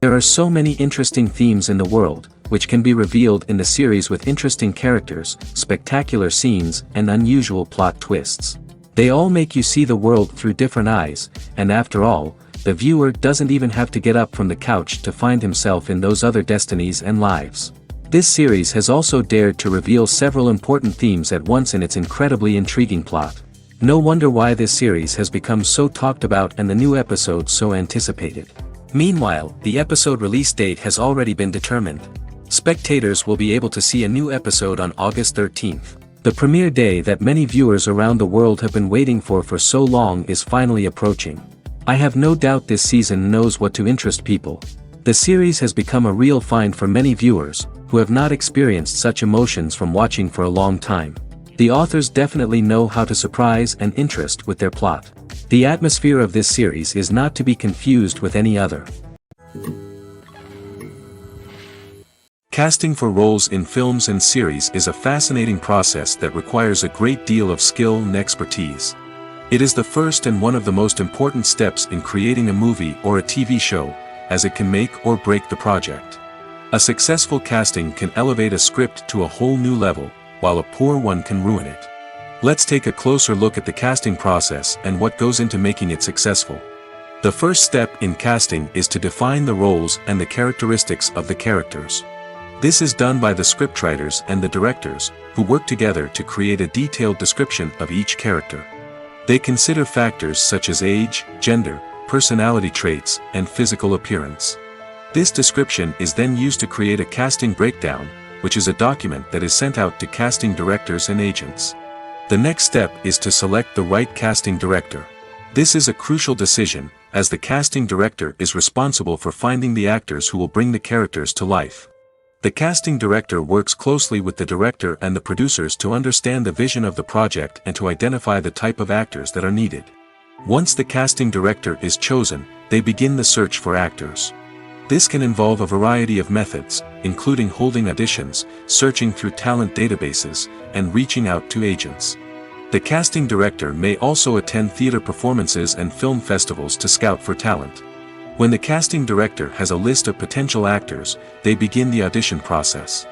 There are so many interesting themes in the world, which can be revealed in the series with interesting characters, spectacular scenes, and unusual plot twists. They all make you see the world through different eyes, and after all, the viewer doesn't even have to get up from the couch to find himself in those other destinies and lives. This series has also dared to reveal several important themes at once in its incredibly intriguing plot. No wonder why this series has become so talked about and the new episodes so anticipated. Meanwhile, the episode release date has already been determined. Spectators will be able to see a new episode on August 13th. The premiere day that many viewers around the world have been waiting for so long is finally approaching. I have no doubt this season knows what to interest people. The series has become a real find for many viewers, who have not experienced such emotions from watching for a long time. The authors definitely know how to surprise and interest with their plot. The atmosphere of this series is not to be confused with any other. Casting for roles in films and series is a fascinating process that requires a great deal of skill and expertise. It is the first and one of the most important steps in creating a movie or a TV show, as it can make or break the project. A successful casting can elevate a script to a whole new level, while a poor one can ruin it. Let's take a closer look at the casting process and what goes into making it successful. The first step in casting is to define the roles and the characteristics of the characters. This is done by the scriptwriters and the directors, who work together to create a detailed description of each character. They consider factors such as age, gender, personality traits, and physical appearance. This description is then used to create a casting breakdown, which is a document that is sent out to casting directors and agents. The next step is to select the right casting director. This is a crucial decision, as the casting director is responsible for finding the actors who will bring the characters to life. The casting director works closely with the director and the producers to understand the vision of the project and to identify the type of actors that are needed. Once the casting director is chosen, they begin the search for actors. This can involve a variety of methods, including holding auditions, searching through talent databases, and reaching out to agents. The casting director may also attend theater performances and film festivals to scout for talent. When the casting director has a list of potential actors, they begin the audition process.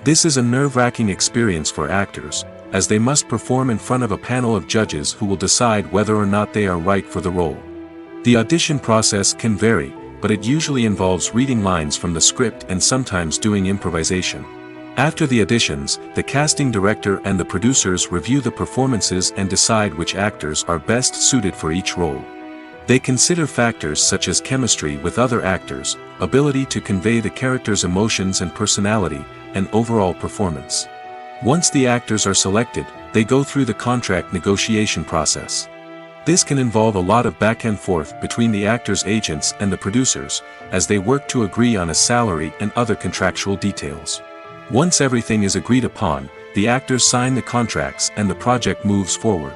This is a nerve-wracking experience for actors, as they must perform in front of a panel of judges who will decide whether or not they are right for the role. The audition process can vary, but it usually involves reading lines from the script and sometimes doing improvisation. After the auditions, the casting director and the producers review the performances and decide which actors are best suited for each role. They consider factors such as chemistry with other actors, ability to convey the character's emotions and personality, and overall performance. Once the actors are selected, they go through the contract negotiation process. This can involve a lot of back and forth between the actors' agents and the producers, as they work to agree on a salary and other contractual details. Once everything is agreed upon, the actors sign the contracts and the project moves forward.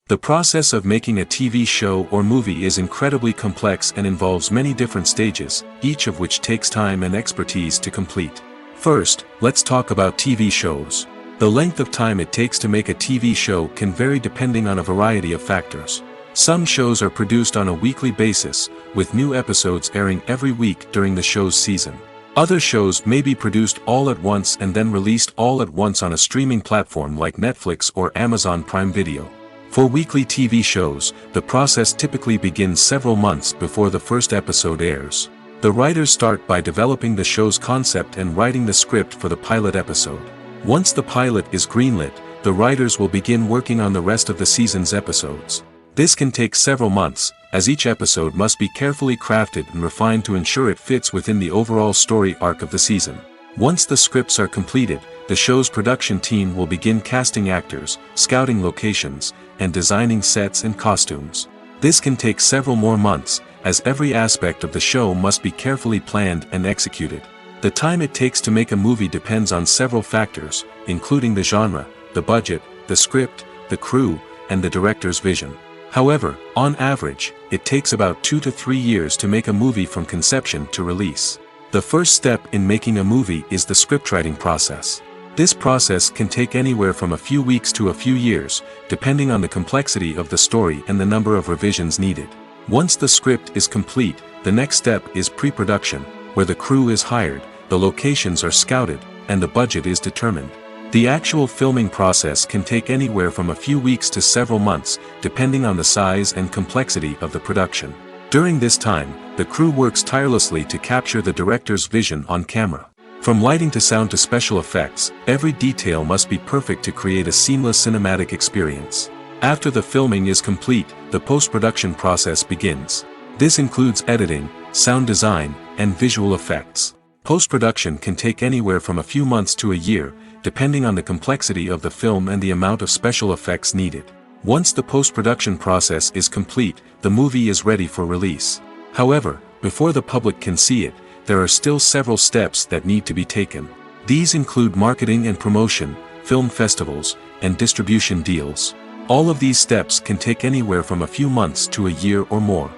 The process of making a TV show or movie is incredibly complex and involves many different stages, each of which takes time and expertise to complete. First, let's talk about TV shows. The length of time it takes to make a TV show can vary depending on a variety of factors. Some shows are produced on a weekly basis, with new episodes airing every week during the show's season. Other shows may be produced all at once and then released all at once on a streaming platform like Netflix or Amazon Prime Video. For weekly TV shows, the process typically begins several months before the first episode airs. The writers start by developing the show's concept and writing the script for the pilot episode. Once the pilot is greenlit, the writers will begin working on the rest of the season's episodes. This can take several months, as each episode must be carefully crafted and refined to ensure it fits within the overall story arc of the season. Once the scripts are completed, the show's production team will begin casting actors, scouting locations, and designing sets and costumes. This can take several more months, as every aspect of the show must be carefully planned and executed. The time it takes to make a movie depends on several factors, including the genre, the budget, the script, the crew, and the director's vision. However, on average, it takes about 2 to 3 years to make a movie from conception to release. The first step in making a movie is the scriptwriting process. This process can take anywhere from a few weeks to a few years, depending on the complexity of the story and the number of revisions needed. Once the script is complete, the next step is pre-production, where the crew is hired, the locations are scouted, and the budget is determined. The actual filming process can take anywhere from a few weeks to several months, depending on the size and complexity of the production. During this time, the crew works tirelessly to capture the director's vision on camera. From lighting to sound to special effects, every detail must be perfect to create a seamless cinematic experience. After the filming is complete, the post-production process begins. This includes editing, sound design, and visual effects. Post-production can take anywhere from a few months to a year, depending on the complexity of the film and the amount of special effects needed. Once the post-production process is complete, the movie is ready for release. However, before the public can see it, there are still several steps that need to be taken. These include marketing and promotion, film festivals, and distribution deals. All of these steps can take anywhere from a few months to a year or more.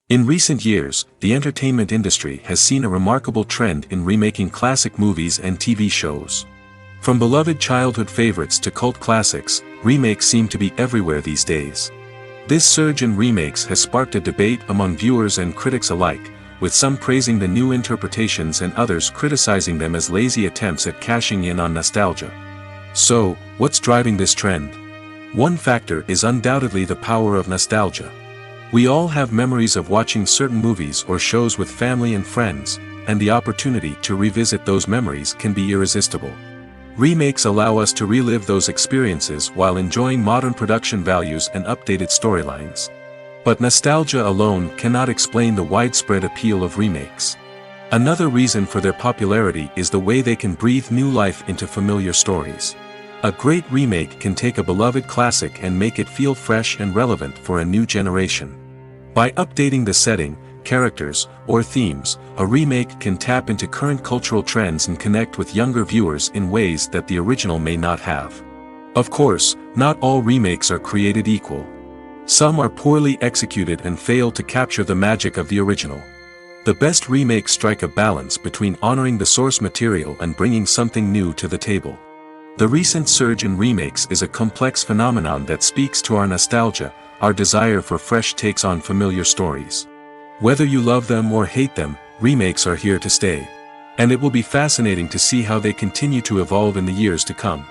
In recent years, the entertainment industry has seen a remarkable trend in remaking classic movies and TV shows. From beloved childhood favorites to cult classics, remakes seem to be everywhere these days. This surge in remakes has sparked a debate among viewers and critics alike, with some praising the new interpretations and others criticizing them as lazy attempts at cashing in on nostalgia. So, what's driving this trend? One factor is undoubtedly the power of nostalgia. We all have memories of watching certain movies or shows with family and friends, and the opportunity to revisit those memories can be irresistible. Remakes allow us to relive those experiences while enjoying modern production values and updated storylines. But nostalgia alone cannot explain the widespread appeal of remakes. Another reason for their popularity is the way they can breathe new life into familiar stories. A great remake can take a beloved classic and make it feel fresh and relevant for a new generation. By updating the setting, characters, or themes, a remake can tap into current cultural trends and connect with younger viewers in ways that the original may not have. Of course, not all remakes are created equal. Some are poorly executed and fail to capture the magic of the original. The best remakes strike a balance between honoring the source material and bringing something new to the table. The recent surge in remakes is a complex phenomenon that speaks to our nostalgia, our desire for fresh takes on familiar stories. Whether you love them or hate them, remakes are here to stay. And it will be fascinating to see how they continue to evolve in the years to come.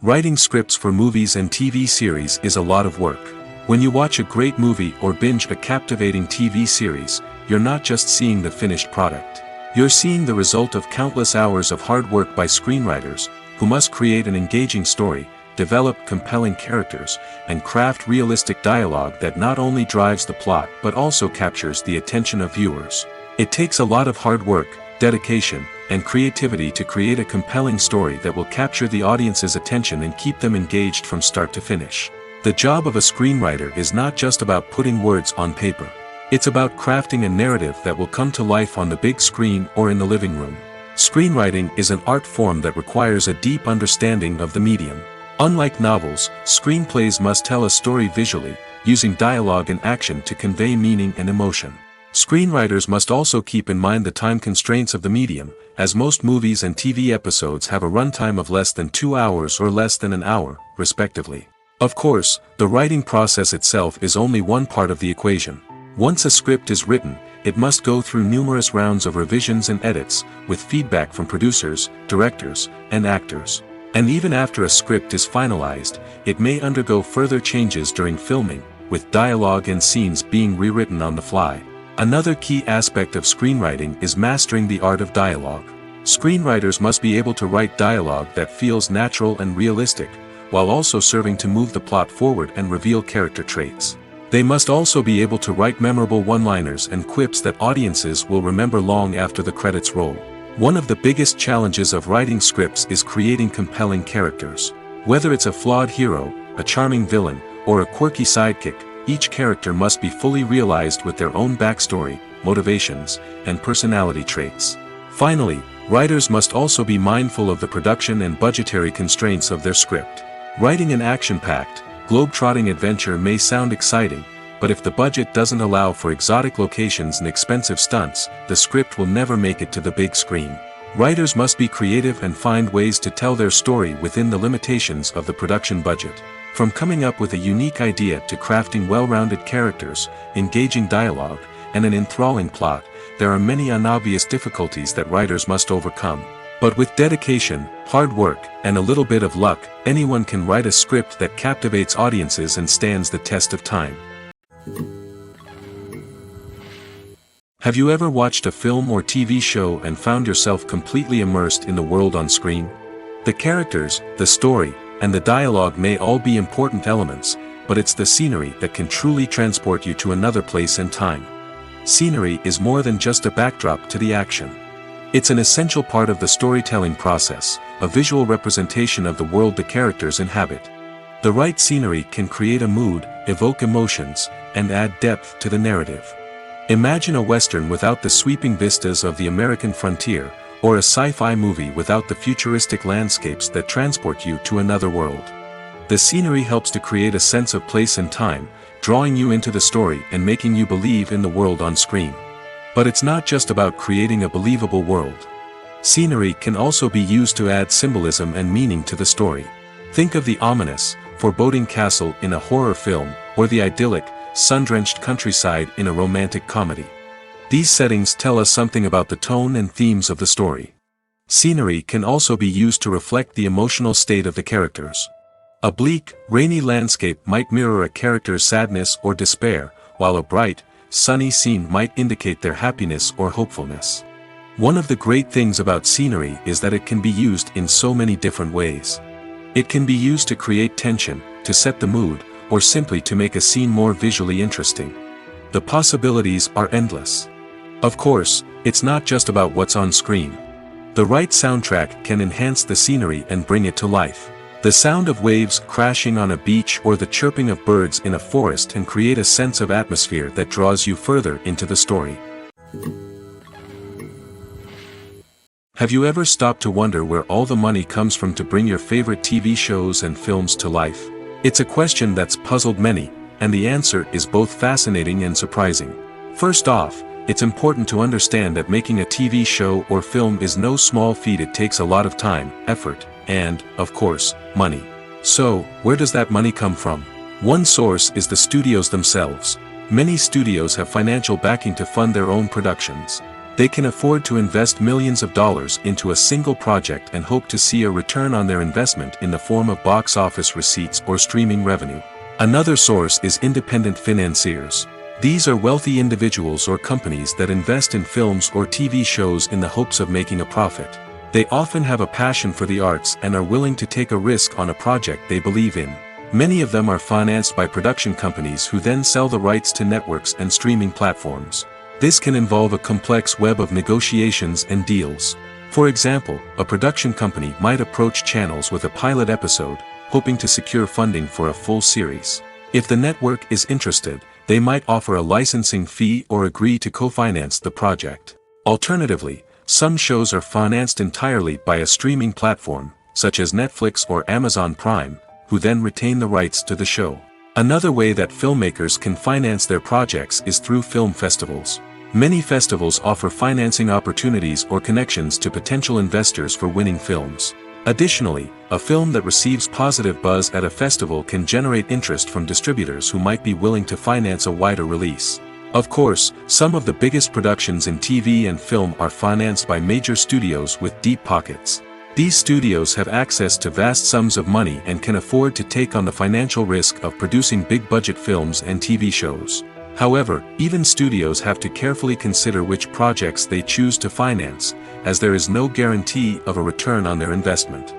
Writing scripts for movies and TV series is a lot of work. When you watch a great movie or binge a captivating TV series, you're not just seeing the finished product. You're seeing the result of countless hours of hard work by screenwriters, who must create an engaging story, develop compelling characters, and craft realistic dialogue that not only drives the plot but also captures the attention of viewers. It takes a lot of hard work, dedication, and creativity to create a compelling story that will capture the audience's attention and keep them engaged from start to finish. The job of a screenwriter is not just about putting words on paper. It's about crafting a narrative that will come to life on the big screen or in the living room. Screenwriting is an art form that requires a deep understanding of the medium. Unlike novels, screenplays must tell a story visually, using dialogue and action to convey meaning and emotion. Screenwriters must also keep in mind the time constraints of the medium, as most movies and TV episodes have a runtime of less than 2 hours or less than an hour, respectively. Of course, the writing process itself is only one part of the equation. Once a script is written, it must go through numerous rounds of revisions and edits, with feedback from producers, directors, and actors. And even after a script is finalized, it may undergo further changes during filming, with dialogue and scenes being rewritten on the fly. Another key aspect of screenwriting is mastering the art of dialogue. Screenwriters must be able to write dialogue that feels natural and realistic, while also serving to move the plot forward and reveal character traits. They must also be able to write memorable one-liners and quips that audiences will remember long after the credits roll. One of the biggest challenges of writing scripts is creating compelling characters. Whether it's a flawed hero, a charming villain, or a quirky sidekick, each character must be fully realized with their own backstory, motivations, and personality traits. Finally, writers must also be mindful of the production and budgetary constraints of their script. Writing an action-packed, globe-trotting adventure may sound exciting, but if the budget doesn't allow for exotic locations and expensive stunts, the script will never make it to the big screen. Writers must be creative and find ways to tell their story within the limitations of the production budget. From coming up with a unique idea to crafting well-rounded characters, engaging dialogue, and an enthralling plot, there are many unobvious difficulties that writers must overcome. But with dedication, hard work, and a little bit of luck, anyone can write a script that captivates audiences and stands the test of time. Have you ever watched a film or TV show and found yourself completely immersed in the world on screen? The characters, the story, and the dialogue may all be important elements, but it's the scenery that can truly transport you to another place and time. Scenery is more than just a backdrop to the action. It's an essential part of the storytelling process, a visual representation of the world the characters inhabit. The right scenery can create a mood, evoke emotions, and add depth to the narrative. Imagine a Western without the sweeping vistas of the American frontier, or a sci-fi movie without the futuristic landscapes that transport you to another world. The scenery helps to create a sense of place and time, drawing you into the story and making you believe in the world on screen. But it's not just about creating a believable world. Scenery can also be used to add symbolism and meaning to the story. Think of the ominous, foreboding castle in a horror film, or the idyllic, sun-drenched countryside in a romantic comedy. These settings tell us something about the tone and themes of the story. Scenery can also be used to reflect the emotional state of the characters. A bleak, rainy landscape might mirror a character's sadness or despair, while a bright, sunny scene might indicate their happiness or hopefulness. One of the great things about scenery is that it can be used in so many different ways. It can be used to create tension, to set the mood, or simply to make a scene more visually interesting. The possibilities are endless. Of course, it's not just about what's on screen. The right soundtrack can enhance the scenery and bring it to life. The sound of waves crashing on a beach or the chirping of birds in a forest can create a sense of atmosphere that draws you further into the story. Have you ever stopped to wonder where all the money comes from to bring your favorite TV shows and films to life? It's a question that's puzzled many, and the answer is both fascinating and surprising. First off, it's important to understand that making a TV show or film is no small feat. It takes a lot of time, effort, and, of course, money. So, where does that money come from? One source is the studios themselves. Many studios have financial backing to fund their own productions. They can afford to invest millions of dollars into a single project and hope to see a return on their investment in the form of box office receipts or streaming revenue. Another source is independent financiers. These are wealthy individuals or companies that invest in films or TV shows in the hopes of making a profit. They often have a passion for the arts and are willing to take a risk on a project they believe in. Many of them are financed by production companies who then sell the rights to networks and streaming platforms. This can involve a complex web of negotiations and deals. For example, a production company might approach channels with a pilot episode, hoping to secure funding for a full series. If the network is interested, they might offer a licensing fee or agree to co-finance the project. Alternatively, some shows are financed entirely by a streaming platform, such as Netflix or Amazon Prime, who then retain the rights to the show. Another way that filmmakers can finance their projects is through film festivals. Many festivals offer financing opportunities or connections to potential investors for winning films. Additionally, a film that receives positive buzz at a festival can generate interest from distributors who might be willing to finance a wider release. Of course, some of the biggest productions in TV and film are financed by major studios with deep pockets. These studios have access to vast sums of money and can afford to take on the financial risk of producing big-budget films and TV shows. However, even studios have to carefully consider which projects they choose to finance, as there is no guarantee of a return on their investment.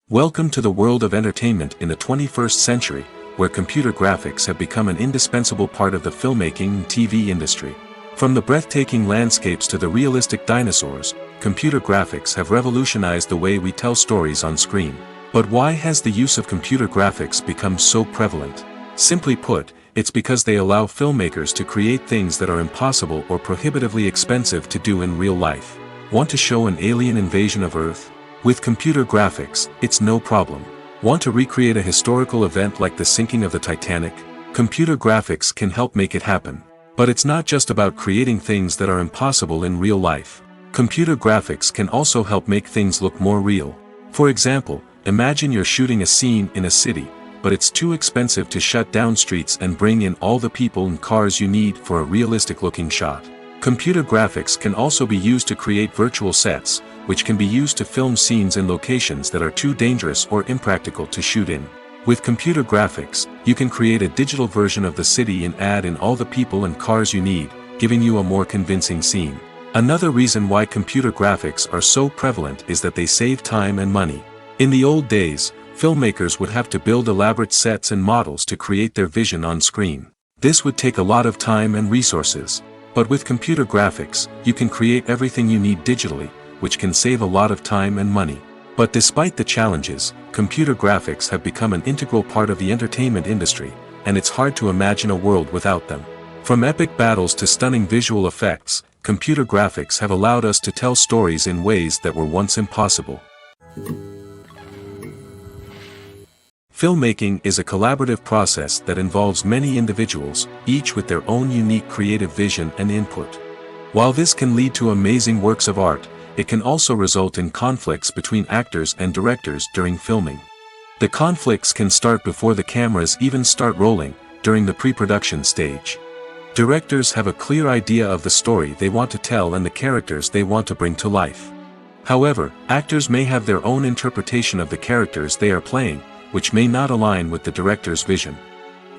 Welcome to the world of entertainment in the 21st century, where computer graphics have become an indispensable part of the filmmaking and TV industry. From the breathtaking landscapes to the realistic dinosaurs, computer graphics have revolutionized the way we tell stories on screen. But why has the use of computer graphics become so prevalent? Simply put, it's because they allow filmmakers to create things that are impossible or prohibitively expensive to do in real life. Want to show an alien invasion of Earth? With computer graphics, it's no problem. Want to recreate a historical event like the sinking of the Titanic? Computer graphics can help make it happen. But it's not just about creating things that are impossible in real life. Computer graphics can also help make things look more real. For example, imagine you're shooting a scene in a city, but it's too expensive to shut down streets and bring in all the people and cars you need for a realistic-looking shot. Computer graphics can also be used to create virtual sets, which can be used to film scenes in locations that are too dangerous or impractical to shoot in. With computer graphics, you can create a digital version of the city and add in all the people and cars you need, giving you a more convincing scene. Another reason why computer graphics are so prevalent is that they save time and money. In the old days, filmmakers would have to build elaborate sets and models to create their vision on screen. This would take a lot of time and resources. But with computer graphics, you can create everything you need digitally, which can save a lot of time and money. But despite the challenges, computer graphics have become an integral part of the entertainment industry, and it's hard to imagine a world without them. From epic battles to stunning visual effects, computer graphics have allowed us to tell stories in ways that were once impossible. Filmmaking is a collaborative process that involves many individuals, each with their own unique creative vision and input. While this can lead to amazing works of art, it can also result in conflicts between actors and directors during filming. The conflicts can start before the cameras even start rolling, during the pre-production stage. Directors have a clear idea of the story they want to tell and the characters they want to bring to life. However, actors may have their own interpretation of the characters they are playing, which may not align with the director's vision.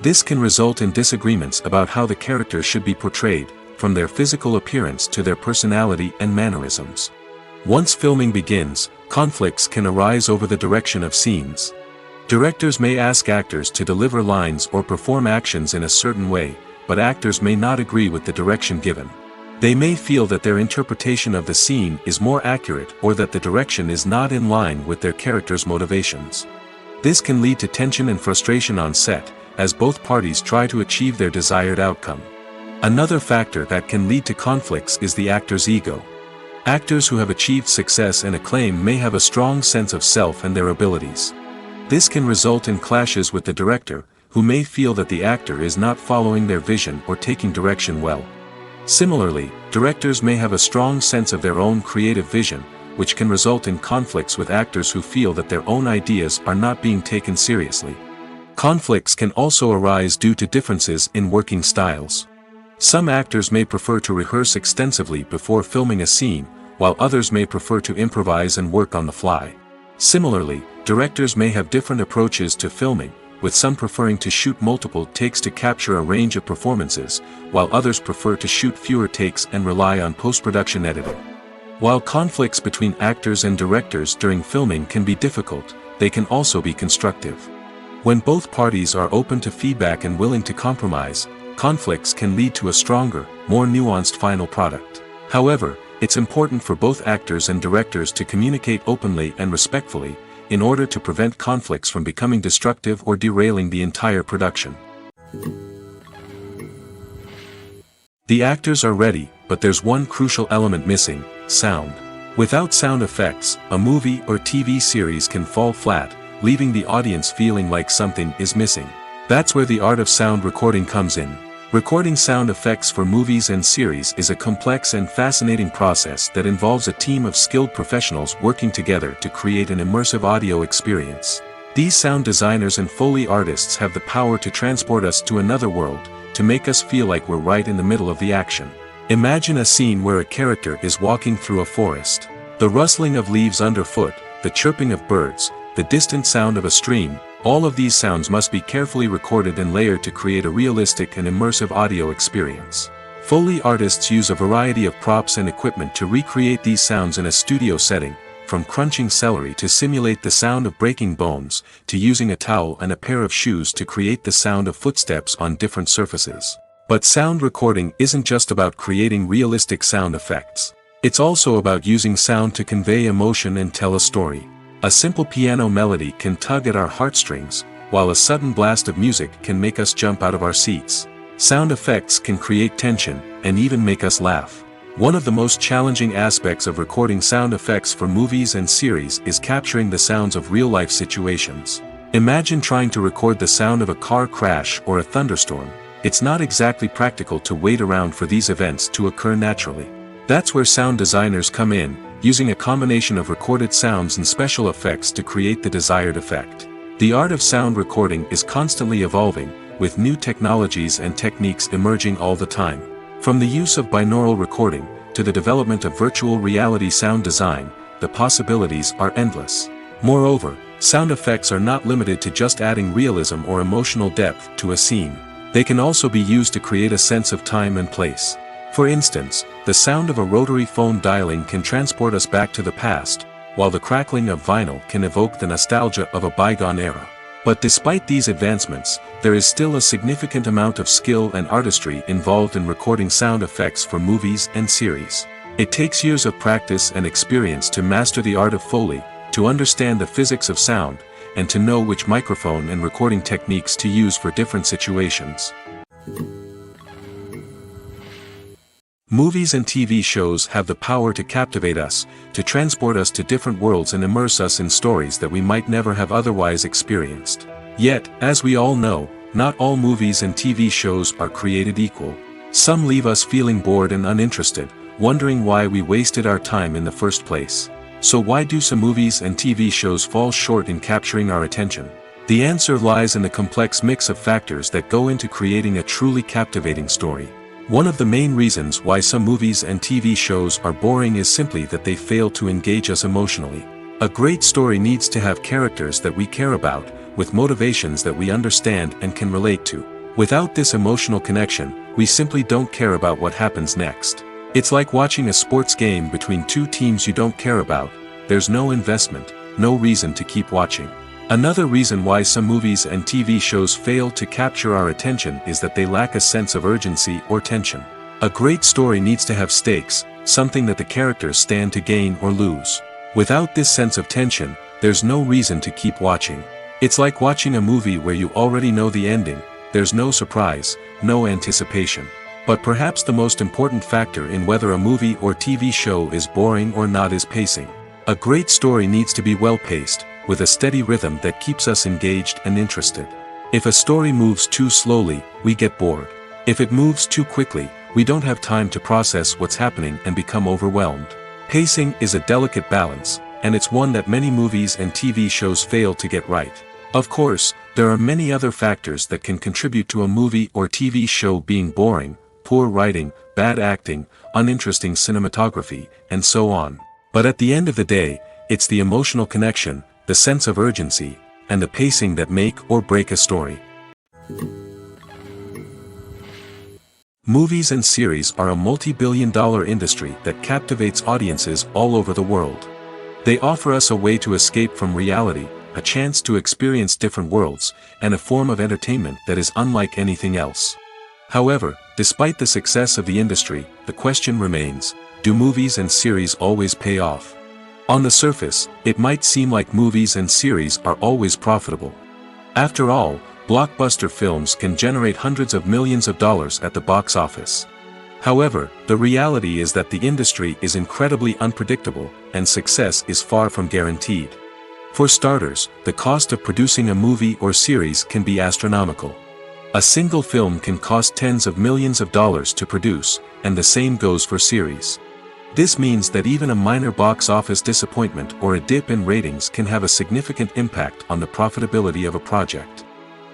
This can result in disagreements about how the characters should be portrayed, from their physical appearance to their personality and mannerisms. Once filming begins, conflicts can arise over the direction of scenes. Directors may ask actors to deliver lines or perform actions in a certain way, but actors may not agree with the direction given. They may feel that their interpretation of the scene is more accurate or that the direction is not in line with their character's motivations. This can lead to tension and frustration on set, as both parties try to achieve their desired outcome. Another factor that can lead to conflicts is the actor's ego. Actors who have achieved success and acclaim may have a strong sense of self and their abilities. This can result in clashes with the director, who may feel that the actor is not following their vision or taking direction well. Similarly, directors may have a strong sense of their own creative vision, which can result in conflicts with actors who feel that their own ideas are not being taken seriously. Conflicts can also arise due to differences in working styles. Some actors may prefer to rehearse extensively before filming a scene, while others may prefer to improvise and work on the fly. Similarly, directors may have different approaches to filming, with some preferring to shoot multiple takes to capture a range of performances, while others prefer to shoot fewer takes and rely on post-production editing. While conflicts between actors and directors during filming can be difficult, they can also be constructive. When both parties are open to feedback and willing to compromise, conflicts can lead to a stronger, more nuanced final product. However, it's important for both actors and directors to communicate openly and respectfully, in order to prevent conflicts from becoming destructive or derailing the entire production. The actors are ready, but there's one crucial element missing: sound. Without sound effects, a movie or TV series can fall flat, leaving the audience feeling like something is missing. That's where the art of sound recording comes in. Recording sound effects for movies and series is a complex and fascinating process that involves a team of skilled professionals working together to create an immersive audio experience. These sound designers and Foley artists have the power to transport us to another world, to make us feel like we're right in the middle of the action. Imagine a scene where a character is walking through a forest. The rustling of leaves underfoot, the chirping of birds, the distant sound of a stream, all of these sounds must be carefully recorded and layered to create a realistic and immersive audio experience. Foley artists use a variety of props and equipment to recreate these sounds in a studio setting, from crunching celery to simulate the sound of breaking bones, to using a towel and a pair of shoes to create the sound of footsteps on different surfaces. But sound recording isn't just about creating realistic sound effects. It's also about using sound to convey emotion and tell a story. A simple piano melody can tug at our heartstrings, while a sudden blast of music can make us jump out of our seats. Sound effects can create tension, and even make us laugh. One of the most challenging aspects of recording sound effects for movies and series is capturing the sounds of real-life situations. Imagine trying to record the sound of a car crash or a thunderstorm. it's not exactly practical to wait around for these events to occur naturally. That's where sound designers come in, using a combination of recorded sounds and special effects to create the desired effect. The art of sound recording is constantly evolving, with new technologies and techniques emerging all the time. From the use of binaural recording, to the development of virtual reality sound design, the possibilities are endless. Moreover, sound effects are not limited to just adding realism or emotional depth to a scene. They can also be used to create a sense of time and place. For instance, the sound of a rotary phone dialing can transport us back to the past, while the crackling of vinyl can evoke the nostalgia of a bygone era. But despite these advancements, there is still a significant amount of skill and artistry involved in recording sound effects for movies and series. It takes years of practice and experience to master the art of Foley, to understand the physics of sound, and to know which microphone and recording techniques to use for different situations. Movies and TV shows have the power to captivate us, to transport us to different worlds and immerse us in stories that we might never have otherwise experienced. Yet, as we all know, not all movies and TV shows are created equal. Some leave us feeling bored and uninterested, wondering why we wasted our time in the first place. So why do some movies and TV shows fall short in capturing our attention? The answer lies in the complex mix of factors that go into creating a truly captivating story. One of the main reasons why some movies and TV shows are boring is simply that they fail to engage us emotionally. A great story needs to have characters that we care about, with motivations that we understand and can relate to. Without this emotional connection, we simply don't care about what happens next. It's like watching a sports game between two teams you don't care about. There's no investment, no reason to keep watching. Another reason why some movies and TV shows fail to capture our attention is that they lack a sense of urgency or tension. A great story needs to have stakes, something that the characters stand to gain or lose. Without this sense of tension, there's no reason to keep watching. It's like watching a movie where you already know the ending. There's no surprise, no anticipation. But perhaps the most important factor in whether a movie or TV show is boring or not is pacing. A great story needs to be well-paced, with a steady rhythm that keeps us engaged and interested. If a story moves too slowly, we get bored. If it moves too quickly, we don't have time to process what's happening and become overwhelmed. Pacing is a delicate balance, and it's one that many movies and TV shows fail to get right. Of course, there are many other factors that can contribute to a movie or TV show being boring: poor writing, bad acting, uninteresting cinematography, and so on. But at the end of the day, it's the emotional connection, the sense of urgency, and the pacing that make or break a story. Movies and series are a multi-billion-dollar industry that captivates audiences all over the world. They offer us a way to escape from reality, a chance to experience different worlds, and a form of entertainment that is unlike anything else. However, despite the success of the industry, the question remains: do movies and series always pay off? On the surface, it might seem like movies and series are always profitable. After all, blockbuster films can generate hundreds of millions of dollars at the box office. However, the reality is that the industry is incredibly unpredictable, and success is far from guaranteed. For starters, the cost of producing a movie or series can be astronomical. A single film can cost tens of millions of dollars to produce, and the same goes for series. This means that even a minor box office disappointment or a dip in ratings can have a significant impact on the profitability of a project.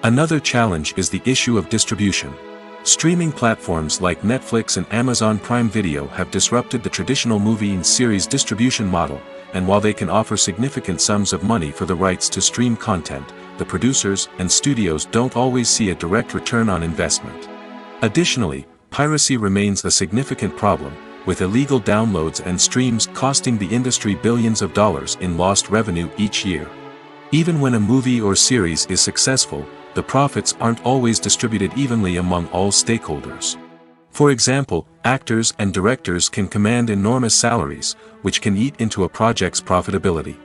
Another challenge is the issue of distribution. Streaming platforms like Netflix and Amazon Prime Video have disrupted the traditional movie and series distribution model, and while they can offer significant sums of money for the rights to stream content, the producers and studios don't always see a direct return on investment. Additionally, piracy remains a significant problem, with illegal downloads and streams costing the industry billions of dollars in lost revenue each year. Even when a movie or series is successful, the profits aren't always distributed evenly among all stakeholders. For example, actors and directors can command enormous salaries, which can eat into a project's profitability.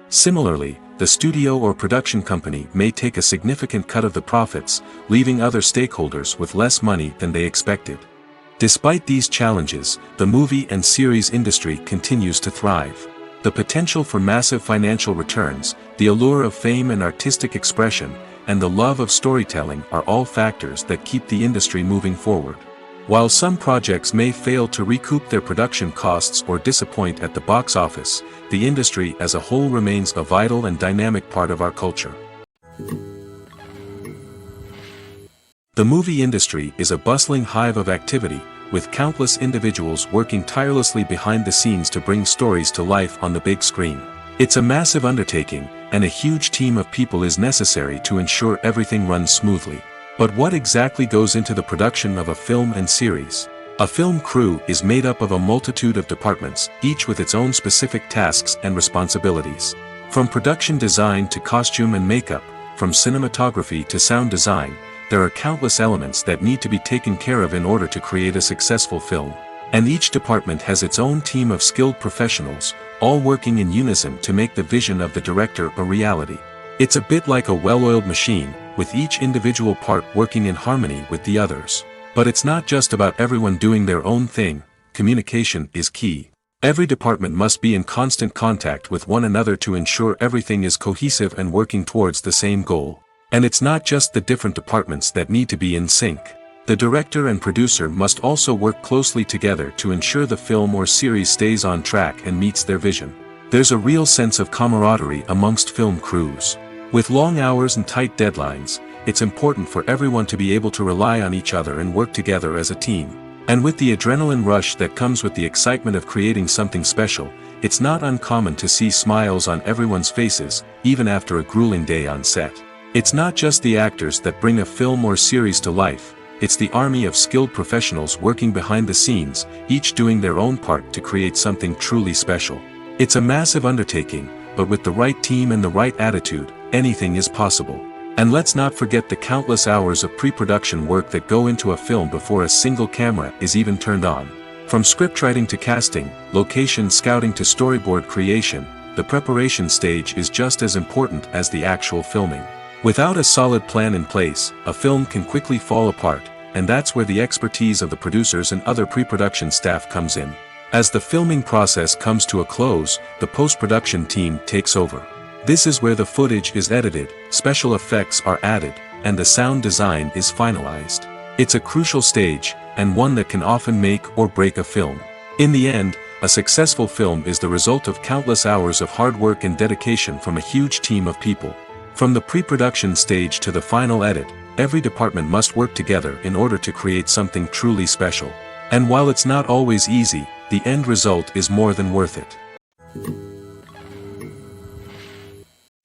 Similarly, the studio or production company may take a significant cut of the profits, leaving other stakeholders with less money than they expected. Despite these challenges, the movie and series industry continues to thrive. The potential for massive financial returns, the allure of fame and artistic expression, and the love of storytelling are all factors that keep the industry moving forward. While some projects may fail to recoup their production costs or disappoint at the box office, the industry as a whole remains a vital and dynamic part of our culture. The movie industry is a bustling hive of activity, with countless individuals working tirelessly behind the scenes to bring stories to life on the big screen. It's a massive undertaking, and a huge team of people is necessary to ensure everything runs smoothly. But what exactly goes into the production of a film and series? A film crew is made up of a multitude of departments, each with its own specific tasks and responsibilities. From production design to costume and makeup, from cinematography to sound design, there are countless elements that need to be taken care of in order to create a successful film. And each department has its own team of skilled professionals, all working in unison to make the vision of the director a reality. It's a bit like a well-oiled machine, with each individual part working in harmony with the others. But it's not just about everyone doing their own thing. Communication is key. Every department must be in constant contact with one another to ensure everything is cohesive and working towards the same goal. And it's not just the different departments that need to be in sync. The director and producer must also work closely together to ensure the film or series stays on track and meets their vision. There's a real sense of camaraderie amongst film crews. With long hours and tight deadlines, it's important for everyone to be able to rely on each other and work together as a team. And with the adrenaline rush that comes with the excitement of creating something special, it's not uncommon to see smiles on everyone's faces, even after a grueling day on set. It's not just the actors that bring a film or series to life, it's the army of skilled professionals working behind the scenes, each doing their own part to create something truly special. It's a massive undertaking, but with the right team and the right attitude, anything is possible. And let's not forget the countless hours of pre-production work that go into a film before a single camera is even turned on. From scriptwriting to casting, location scouting to storyboard creation, the preparation stage is just as important as the actual filming. Without a solid plan in place, a film can quickly fall apart, and that's where the expertise of the producers and other pre-production staff comes in. As the filming process comes to a close, the post-production team takes over. This is where the footage is edited, special effects are added, and the sound design is finalized. It's a crucial stage, and one that can often make or break a film. In the end, a successful film is the result of countless hours of hard work and dedication from a huge team of people. From the pre-production stage to the final edit, every department must work together in order to create something truly special. And while it's not always easy, the end result is more than worth it.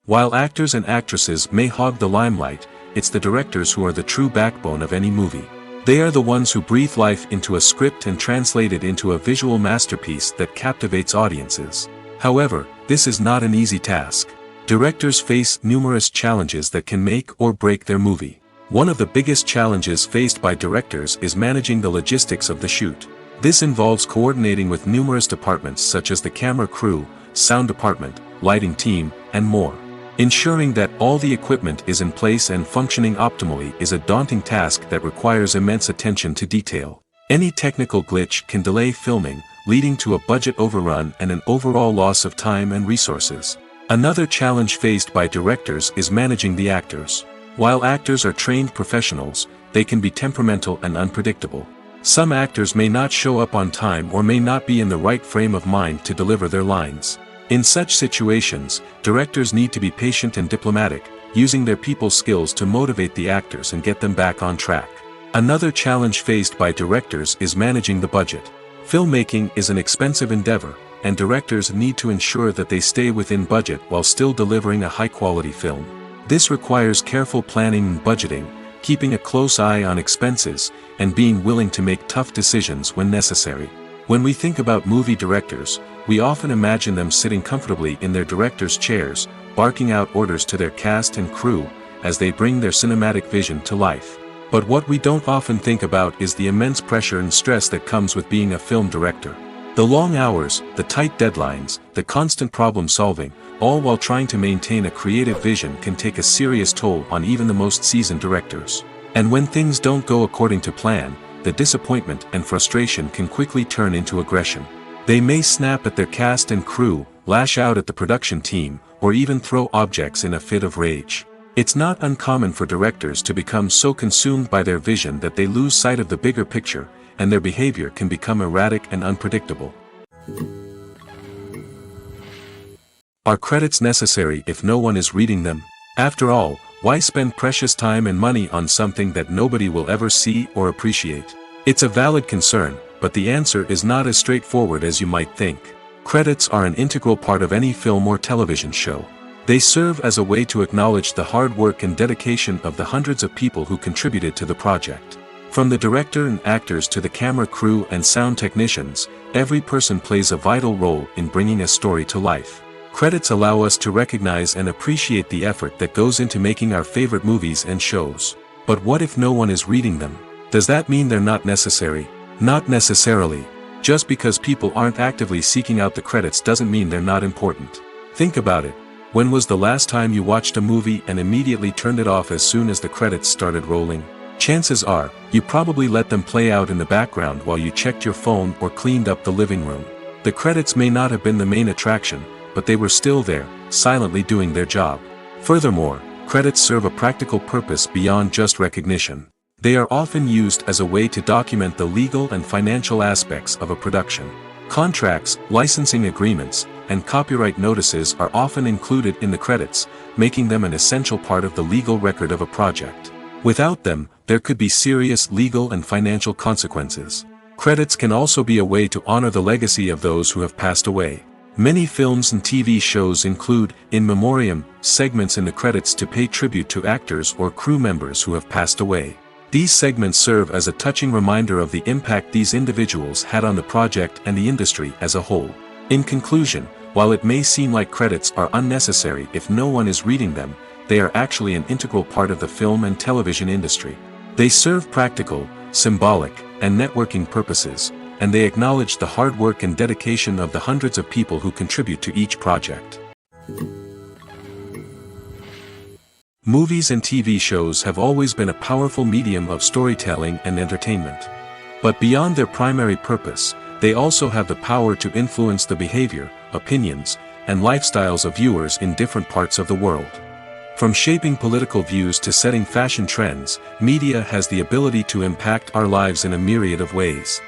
While actors and actresses may hog the limelight, it's the directors who are the true backbone of any movie. They are the ones who breathe life into a script and translate it into a visual masterpiece that captivates audiences. However, this is not an easy task. Directors face numerous challenges that can make or break their movie. One of the biggest challenges faced by directors is managing the logistics of the shoot. This involves coordinating with numerous departments such as the camera crew, sound department, lighting team, and more. Ensuring that all the equipment is in place and functioning optimally is a daunting task that requires immense attention to detail. Any technical glitch can delay filming, leading to a budget overrun and an overall loss of time and resources. Another challenge faced by directors is managing the actors. While actors are trained professionals, they can be temperamental and unpredictable. Some actors may not show up on time or may not be in the right frame of mind to deliver their lines. In such situations, directors need to be patient and diplomatic, using their people skills to motivate the actors and get them back on track. Another challenge faced by directors is managing the budget. Filmmaking is an expensive endeavor, and directors need to ensure that they stay within budget while still delivering a high-quality film. This requires careful planning and budgeting, keeping a close eye on expenses, and being willing to make tough decisions when necessary. When we think about movie directors, we often imagine them sitting comfortably in their director's chairs, barking out orders to their cast and crew, as they bring their cinematic vision to life. But what we don't often think about is the immense pressure and stress that comes with being a film director. The long hours, the tight deadlines, the constant problem solving, all while trying to maintain a creative vision can take a serious toll on even the most seasoned directors. And when things don't go according to plan, the disappointment and frustration can quickly turn into aggression. They may snap at their cast and crew, lash out at the production team, or even throw objects in a fit of rage. It's not uncommon for directors to become so consumed by their vision that they lose sight of the bigger picture, and their behavior can become erratic and unpredictable. Are credits necessary if no one is reading them? After all, why spend precious time and money on something that nobody will ever see or appreciate? It's a valid concern, but the answer is not as straightforward as you might think. Credits are an integral part of any film or television show. They serve as a way to acknowledge the hard work and dedication of the hundreds of people who contributed to the project. From the director and actors to the camera crew and sound technicians, every person plays a vital role in bringing a story to life. Credits allow us to recognize and appreciate the effort that goes into making our favorite movies and shows. But what if no one is reading them? Does that mean they're not necessary? Not necessarily. Just because people aren't actively seeking out the credits doesn't mean they're not important. Think about it. When was the last time you watched a movie and immediately turned it off as soon as the credits started rolling? Chances are, you probably let them play out in the background while you checked your phone or cleaned up the living room. The credits may not have been the main attraction, but they were still there, silently doing their job. Furthermore, credits serve a practical purpose beyond just recognition. They are often used as a way to document the legal and financial aspects of a production. Contracts, licensing agreements, and copyright notices are often included in the credits, making them an essential part of the legal record of a project. Without them, there could be serious legal and financial consequences. Credits can also be a way to honor the legacy of those who have passed away. Many films and TV shows include, in memoriam, segments in the credits to pay tribute to actors or crew members who have passed away. These segments serve as a touching reminder of the impact these individuals had on the project and the industry as a whole. In conclusion, while it may seem like credits are unnecessary if no one is reading them, they are actually an integral part of the film and television industry. They serve practical, symbolic, and networking purposes, and they acknowledge the hard work and dedication of the hundreds of people who contribute to each project. Movies and TV shows have always been a powerful medium of storytelling and entertainment. But beyond their primary purpose, they also have the power to influence the behavior, opinions, and lifestyles of viewers in different parts of the world. From shaping political views to setting fashion trends, media has the ability to impact our lives in a myriad of ways.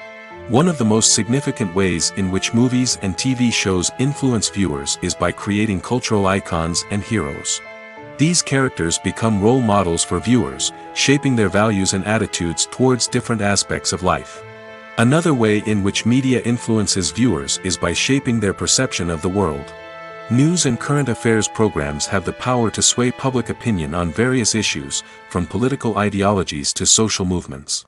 One of the most significant ways in which movies and TV shows influence viewers is by creating cultural icons and heroes. These characters become role models for viewers, shaping their values and attitudes towards different aspects of life. Another way in which media influences viewers is by shaping their perception of the world. News and current affairs programs have the power to sway public opinion on various issues, from political ideologies to social movements.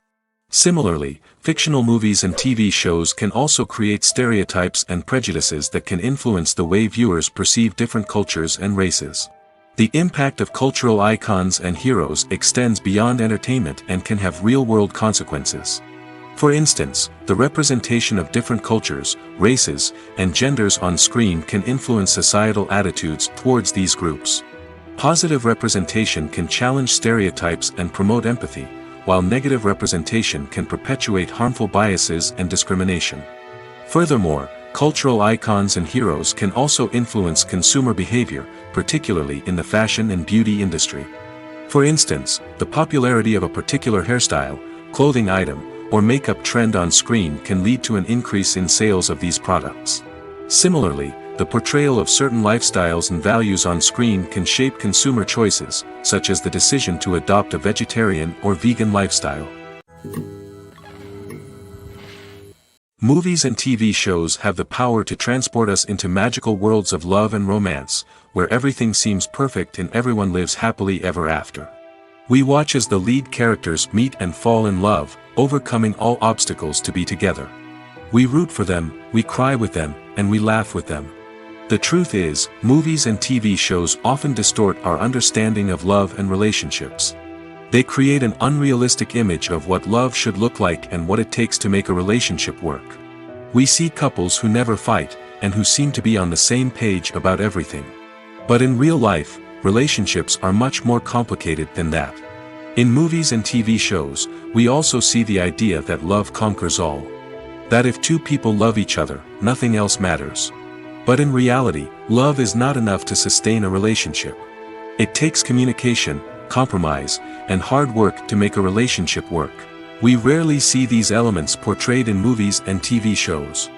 Similarly, fictional movies and TV shows can also create stereotypes and prejudices that can influence the way viewers perceive different cultures and races. The impact of cultural icons and heroes extends beyond entertainment and can have real-world consequences. For instance, the representation of different cultures, races, and genders on screen can influence societal attitudes towards these groups. Positive representation can challenge stereotypes and promote empathy, while negative representation can perpetuate harmful biases and discrimination. Furthermore, cultural icons and heroes can also influence consumer behavior, particularly in the fashion and beauty industry. For instance, the popularity of a particular hairstyle, clothing item, or makeup trend on screen can lead to an increase in sales of these products. Similarly, the portrayal of certain lifestyles and values on screen can shape consumer choices, such as the decision to adopt a vegetarian or vegan lifestyle. Movies and TV shows have the power to transport us into magical worlds of love and romance, where everything seems perfect and everyone lives happily ever after. We watch as the lead characters meet and fall in love, overcoming all obstacles to be together. We root for them, we cry with them, and we laugh with them. The truth is, movies and TV shows often distort our understanding of love and relationships. They create an unrealistic image of what love should look like and what it takes to make a relationship work. We see couples who never fight, and who seem to be on the same page about everything. But in real life, relationships are much more complicated than that. In movies and TV shows, we also see the idea that love conquers all. That if two people love each other, nothing else matters. But in reality, love is not enough to sustain a relationship. It takes communication, compromise, and hard work to make a relationship work. We rarely see these elements portrayed in movies and TV shows.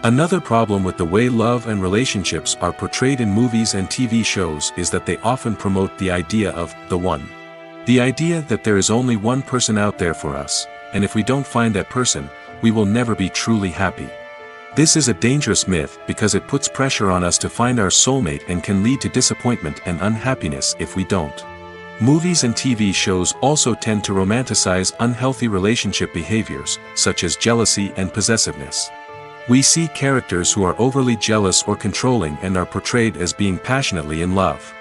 Another problem with the way love and relationships are portrayed in movies and TV shows is that they often promote the idea of the one. The idea that there is only one person out there for us, and if we don't find that person, we will never be truly happy. This is a dangerous myth because it puts pressure on us to find our soulmate and can lead to disappointment and unhappiness if we don't. Movies and TV shows also tend to romanticize unhealthy relationship behaviors, such as jealousy and possessiveness. We see characters who are overly jealous or controlling and are portrayed as being passionately in love.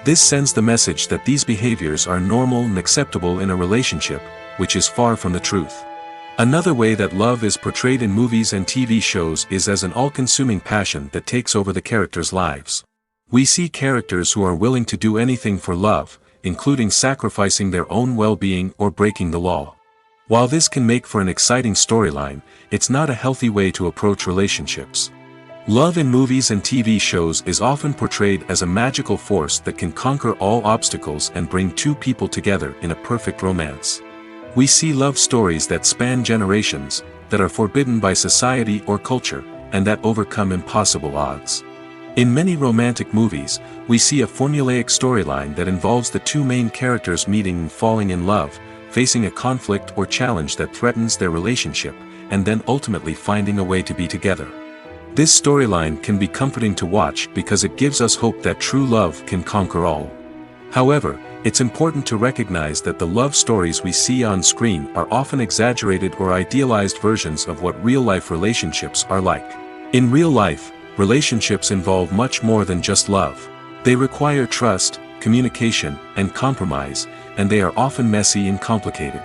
This sends the message that these behaviors are normal and acceptable in a relationship, which is far from the truth. Another way that love is portrayed in movies and TV shows is as an all-consuming passion that takes over the characters' lives. We see characters who are willing to do anything for love, including sacrificing their own well-being or breaking the law. While this can make for an exciting storyline, it's not a healthy way to approach relationships. Love in movies and TV shows is often portrayed as a magical force that can conquer all obstacles and bring two people together in a perfect romance. We see love stories that span generations, that are forbidden by society or culture, and that overcome impossible odds. In many romantic movies, we see a formulaic storyline that involves the two main characters meeting and falling in love, facing a conflict or challenge that threatens their relationship, and then ultimately finding a way to be together. This storyline can be comforting to watch because it gives us hope that true love can conquer all. However, it's important to recognize that the love stories we see on screen are often exaggerated or idealized versions of what real-life relationships are like. In real life, relationships involve much more than just love. They require trust, communication, and compromise, and they are often messy and complicated.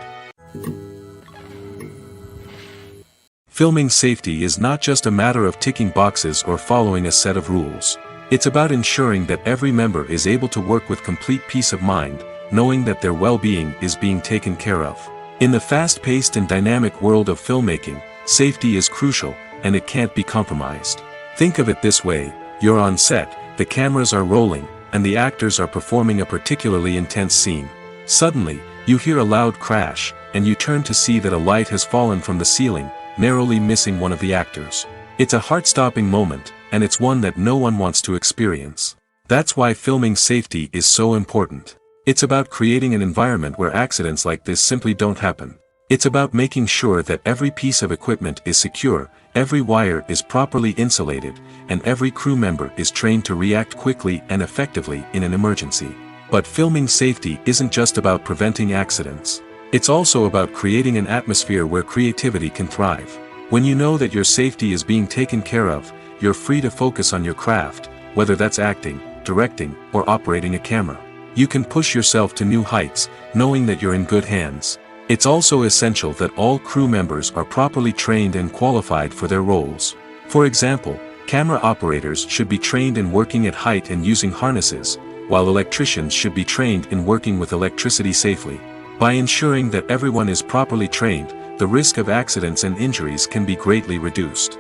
Filming safety is not just a matter of ticking boxes or following a set of rules. It's about ensuring that every member is able to work with complete peace of mind, knowing that their well-being is being taken care of. In the fast-paced and dynamic world of filmmaking, safety is crucial, and it can't be compromised. Think of it this way: you're on set, the cameras are rolling, and the actors are performing a particularly intense scene. Suddenly, you hear a loud crash, and you turn to see that a light has fallen from the ceiling, narrowly missing one of the actors. It's a heart-stopping moment, and it's one that no one wants to experience. That's why filming safety is so important. It's about creating an environment where accidents like this simply don't happen. It's about making sure that every piece of equipment is secure, every wire is properly insulated, and every crew member is trained to react quickly and effectively in an emergency. But filming safety isn't just about preventing accidents. It's also about creating an atmosphere where creativity can thrive. When you know that your safety is being taken care of, you're free to focus on your craft, whether that's acting, directing, or operating a camera. You can push yourself to new heights, knowing that you're in good hands. It's also essential that all crew members are properly trained and qualified for their roles. For example, camera operators should be trained in working at height and using harnesses, while electricians should be trained in working with electricity safely. By ensuring that everyone is properly trained, the risk of accidents and injuries can be greatly reduced.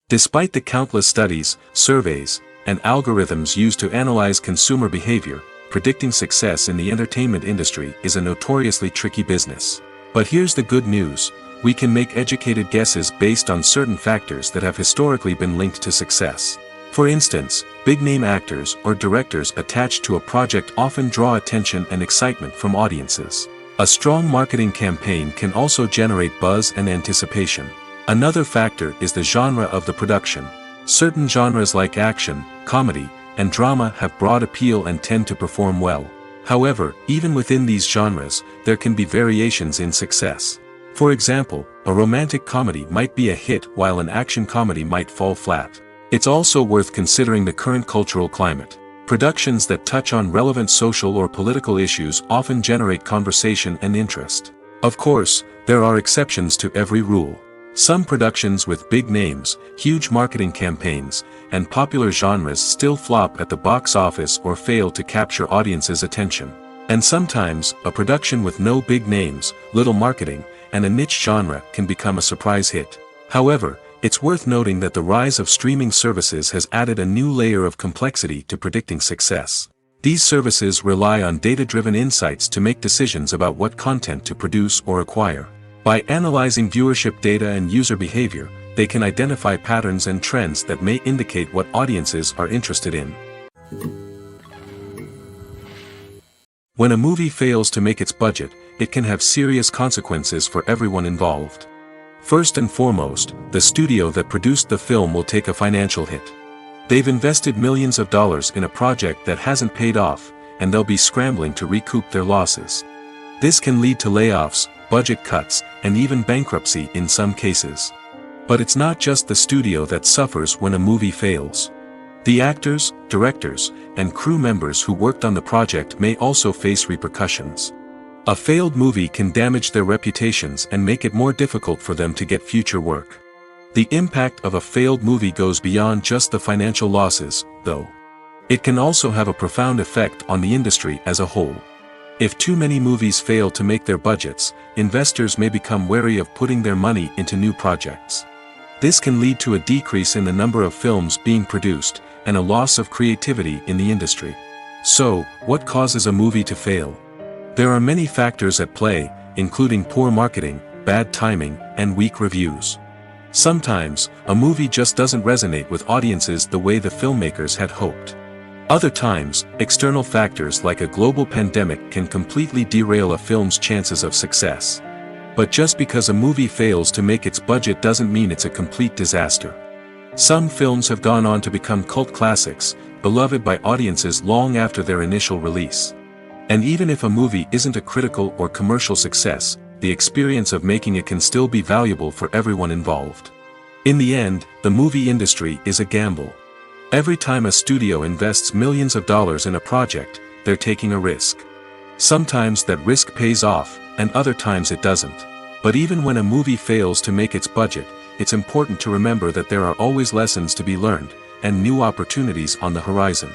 Despite the countless studies, surveys, and algorithms used to analyze consumer behavior, predicting success in the entertainment industry is a notoriously tricky business. But here's the good news: we can make educated guesses based on certain factors that have historically been linked to success. For instance, big-name actors or directors attached to a project often draw attention and excitement from audiences. A strong marketing campaign can also generate buzz and anticipation. Another factor is the genre of the production. Certain genres like action, comedy, and drama have broad appeal and tend to perform well. However, even within these genres, there can be variations in success. For example, a romantic comedy might be a hit while an action comedy might fall flat. It's also worth considering the current cultural climate. Productions that touch on relevant social or political issues often generate conversation and interest. Of course, there are exceptions to every rule. Some productions with big names, huge marketing campaigns, and popular genres still flop at the box office or fail to capture audiences' attention. And sometimes, a production with no big names, little marketing, and a niche genre can become a surprise hit. However, It's worth noting that the rise of streaming services has added a new layer of complexity to predicting success. These services rely on data-driven insights to make decisions about what content to produce or acquire. By analyzing viewership data and user behavior, they can identify patterns and trends that may indicate what audiences are interested in. When a movie fails to make its budget, it can have serious consequences for everyone involved. First and foremost, the studio that produced the film will take a financial hit. They've invested millions of dollars in a project that hasn't paid off, and they'll be scrambling to recoup their losses. This can lead to layoffs, budget cuts, and even bankruptcy in some cases. But it's not just the studio that suffers when a movie fails. The actors, directors, and crew members who worked on the project may also face repercussions. A failed movie can damage their reputations and make it more difficult for them to get future work. The impact of a failed movie goes beyond just the financial losses, though. It can also have a profound effect on the industry as a whole. If too many movies fail to make their budgets, investors may become wary of putting their money into new projects. This can lead to a decrease in the number of films being produced, and a loss of creativity in the industry. So, what causes a movie to fail? There are many factors at play, including poor marketing, bad timing, and weak reviews. Sometimes, a movie just doesn't resonate with audiences the way the filmmakers had hoped. Other times, external factors like a global pandemic can completely derail a film's chances of success. But just because a movie fails to make its budget doesn't mean it's a complete disaster. Some films have gone on to become cult classics, beloved by audiences long after their initial release. And even if a movie isn't a critical or commercial success, the experience of making it can still be valuable for everyone involved. In the end, the movie industry is a gamble. Every time a studio invests millions of dollars in a project, they're taking a risk. Sometimes that risk pays off, and other times it doesn't. But even when a movie fails to make its budget, it's important to remember that there are always lessons to be learned, and new opportunities on the horizon.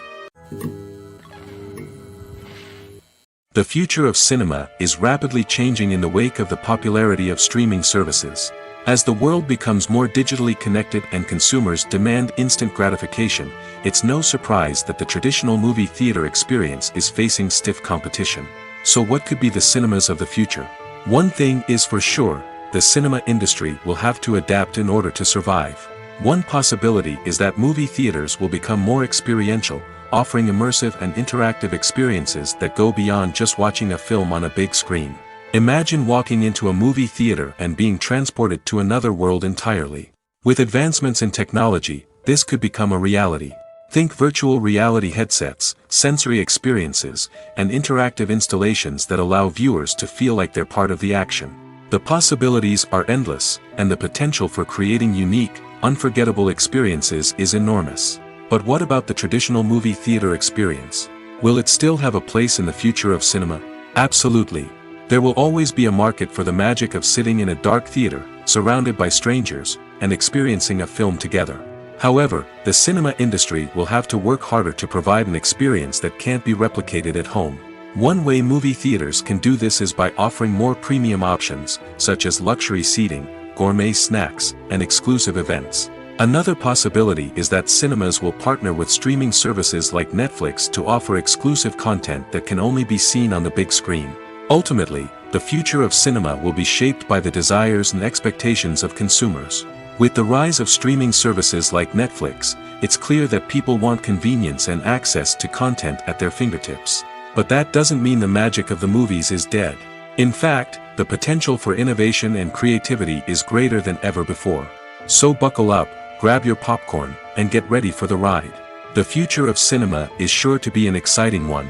The future of cinema is rapidly changing in the wake of the popularity of streaming services. As the world becomes more digitally connected and consumers demand instant gratification, it's no surprise that the traditional movie theater experience is facing stiff competition. So what could be the cinemas of the future? One thing is for sure, the cinema industry will have to adapt in order to survive. One possibility is that movie theaters will become more experiential, offering immersive and interactive experiences that go beyond just watching a film on a big screen. Imagine walking into a movie theater and being transported to another world entirely. With advancements in technology, this could become a reality. Think virtual reality headsets, sensory experiences, and interactive installations that allow viewers to feel like they're part of the action. The possibilities are endless, and the potential for creating unique, unforgettable experiences is enormous. But what about the traditional movie theater experience? Will it still have a place in the future of cinema? Absolutely. There will always be a market for the magic of sitting in a dark theater, surrounded by strangers, and experiencing a film together. However, the cinema industry will have to work harder to provide an experience that can't be replicated at home. One way movie theaters can do this is by offering more premium options, such as luxury seating, gourmet snacks, and exclusive events. Another possibility is that cinemas will partner with streaming services like Netflix to offer exclusive content that can only be seen on the big screen. Ultimately, the future of cinema will be shaped by the desires and expectations of consumers. With the rise of streaming services like Netflix, it's clear that people want convenience and access to content at their fingertips. But that doesn't mean the magic of the movies is dead. In fact, the potential for innovation and creativity is greater than ever before. So buckle up, grab your popcorn, and get ready for the ride. The future of cinema is sure to be an exciting one.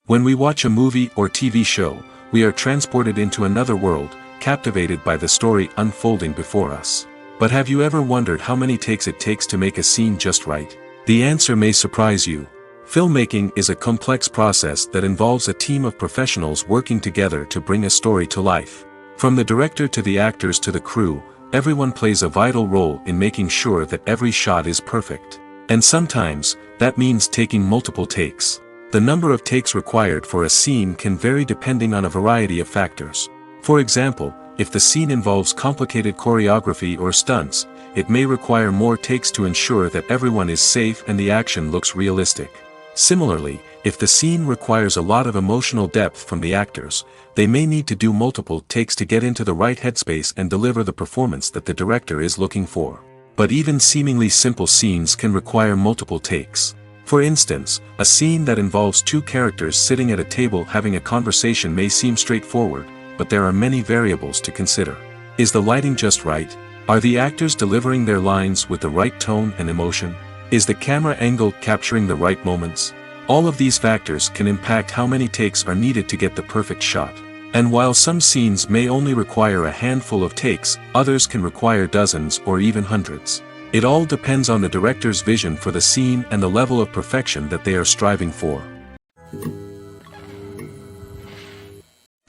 When we watch a movie or TV show, we are transported into another world, captivated by the story unfolding before us. But have you ever wondered how many takes it takes to make a scene just right? The answer may surprise you. Filmmaking is a complex process that involves a team of professionals working together to bring a story to life. From the director to the actors to the crew, everyone plays a vital role in making sure that every shot is perfect. And sometimes, that means taking multiple takes. The number of takes required for a scene can vary depending on a variety of factors. For example, If the scene involves complicated choreography or stunts, it may require more takes to ensure that everyone is safe and the action looks realistic. Similarly, if the scene requires a lot of emotional depth from the actors, they may need to do multiple takes to get into the right headspace and deliver the performance that the director is looking for. But even seemingly simple scenes can require multiple takes. For instance, a scene that involves two characters sitting at a table having a conversation may seem straightforward, but there are many variables to consider. Is the lighting just right? Are the actors delivering their lines with the right tone and emotion? Is the camera angle capturing the right moments? All of these factors can impact how many takes are needed to get the perfect shot. And while some scenes may only require a handful of takes, others can require dozens or even hundreds. It all depends on the director's vision for the scene and the level of perfection that they are striving for.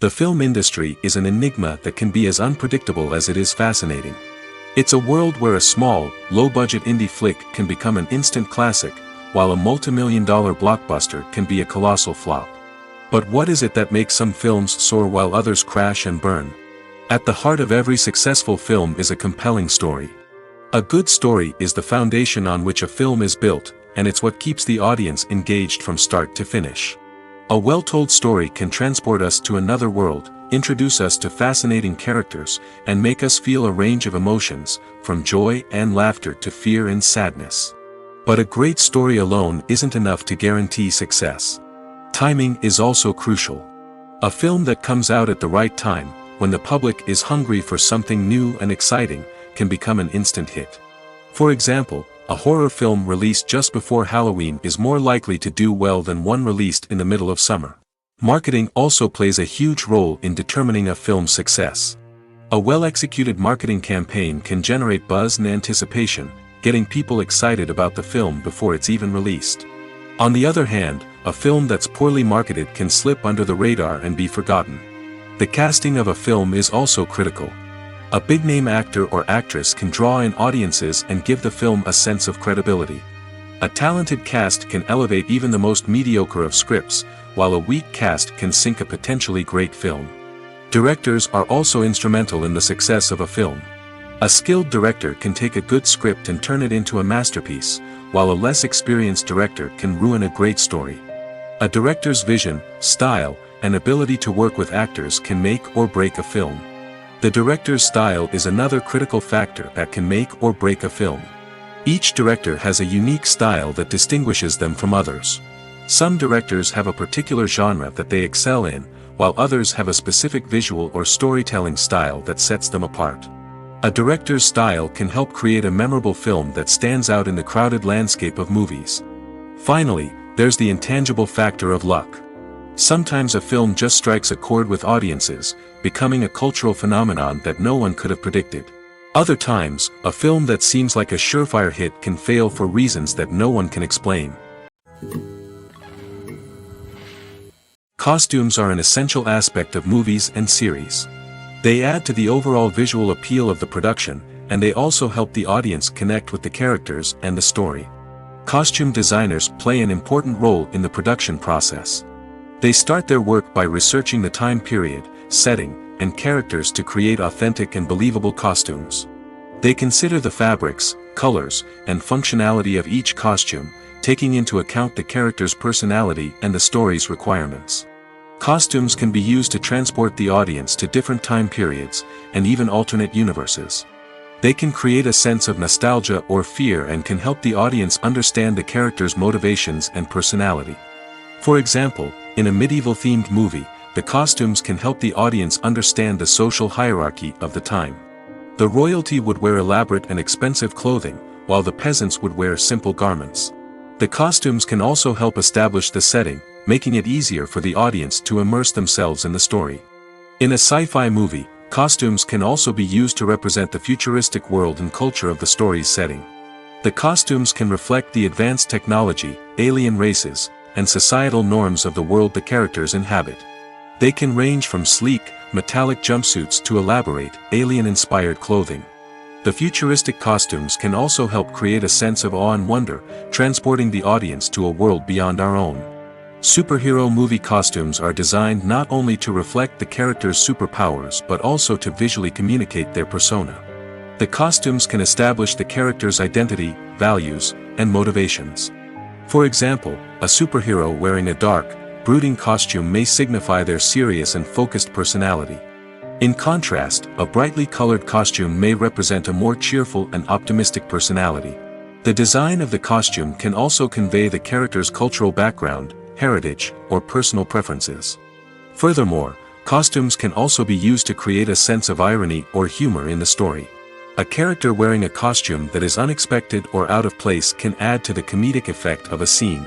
The film industry is an enigma that can be as unpredictable as it is fascinating. It's a world where a small, low-budget indie flick can become an instant classic, while a multi-million-dollar blockbuster can be a colossal flop. But what is it that makes some films soar while others crash and burn? At the heart of every successful film is a compelling story. A good story is the foundation on which a film is built, and it's what keeps the audience engaged from start to finish. A well-told story can transport us to another world, introduce us to fascinating characters, and make us feel a range of emotions, from joy and laughter to fear and sadness. But a great story alone isn't enough to guarantee success. Timing is also crucial. A film that comes out at the right time, when the public is hungry for something new and exciting, can become an instant hit. For example, a horror film released just before Halloween is more likely to do well than one released in the middle of summer. Marketing also plays a huge role in determining a film's success. A well-executed marketing campaign can generate buzz and anticipation, getting people excited about the film before it's even released. On the other hand, a film that's poorly marketed can slip under the radar and be forgotten. The casting of a film is also critical. A big-name actor or actress can draw in audiences and give the film a sense of credibility. A talented cast can elevate even the most mediocre of scripts, while a weak cast can sink a potentially great film. Directors are also instrumental in the success of a film. A skilled director can take a good script and turn it into a masterpiece, while a less experienced director can ruin a great story. A director's vision, style, and ability to work with actors can make or break a film. The director's style is another critical factor that can make or break a film. Each director has a unique style that distinguishes them from others. Some directors have a particular genre that they excel in, while others have a specific visual or storytelling style that sets them apart. A director's style can help create a memorable film that stands out in the crowded landscape of movies. Finally, there's the intangible factor of luck. Sometimes a film just strikes a chord with audiences, becoming a cultural phenomenon that no one could have predicted. Other times, a film that seems like a surefire hit can fail for reasons that no one can explain. Costumes are an essential aspect of movies and series. They add to the overall visual appeal of the production, and they also help the audience connect with the characters and the story. Costume designers play an important role in the production process. They start their work by researching the time period, setting, and characters to create authentic and believable costumes. They consider the fabrics, colors, and functionality of each costume, taking into account the character's personality and the story's requirements. Costumes can be used to transport the audience to different time periods, and even alternate universes. They can create a sense of nostalgia or fear and can help the audience understand the character's motivations and personality. For example, in a medieval-themed movie, the costumes can help the audience understand the social hierarchy of the time. The royalty would wear elaborate and expensive clothing, while the peasants would wear simple garments. The costumes can also help establish the setting, making it easier for the audience to immerse themselves in the story. In a sci-fi movie, costumes can also be used to represent the futuristic world and culture of the story's setting. The costumes can reflect the advanced technology, alien races, and societal norms of the world the characters inhabit. They can range from sleek, metallic jumpsuits to elaborate, alien-inspired clothing. The futuristic costumes can also help create a sense of awe and wonder, transporting the audience to a world beyond our own. Superhero movie costumes are designed not only to reflect the character's superpowers but also to visually communicate their persona. The costumes can establish the character's identity, values, and motivations. For example, a superhero wearing a dark, brooding costume may signify their serious and focused personality. In contrast, a brightly colored costume may represent a more cheerful and optimistic personality. The design of the costume can also convey the character's cultural background, heritage, or personal preferences. Furthermore, costumes can also be used to create a sense of irony or humor in the story. A character wearing a costume that is unexpected or out of place can add to the comedic effect of a scene.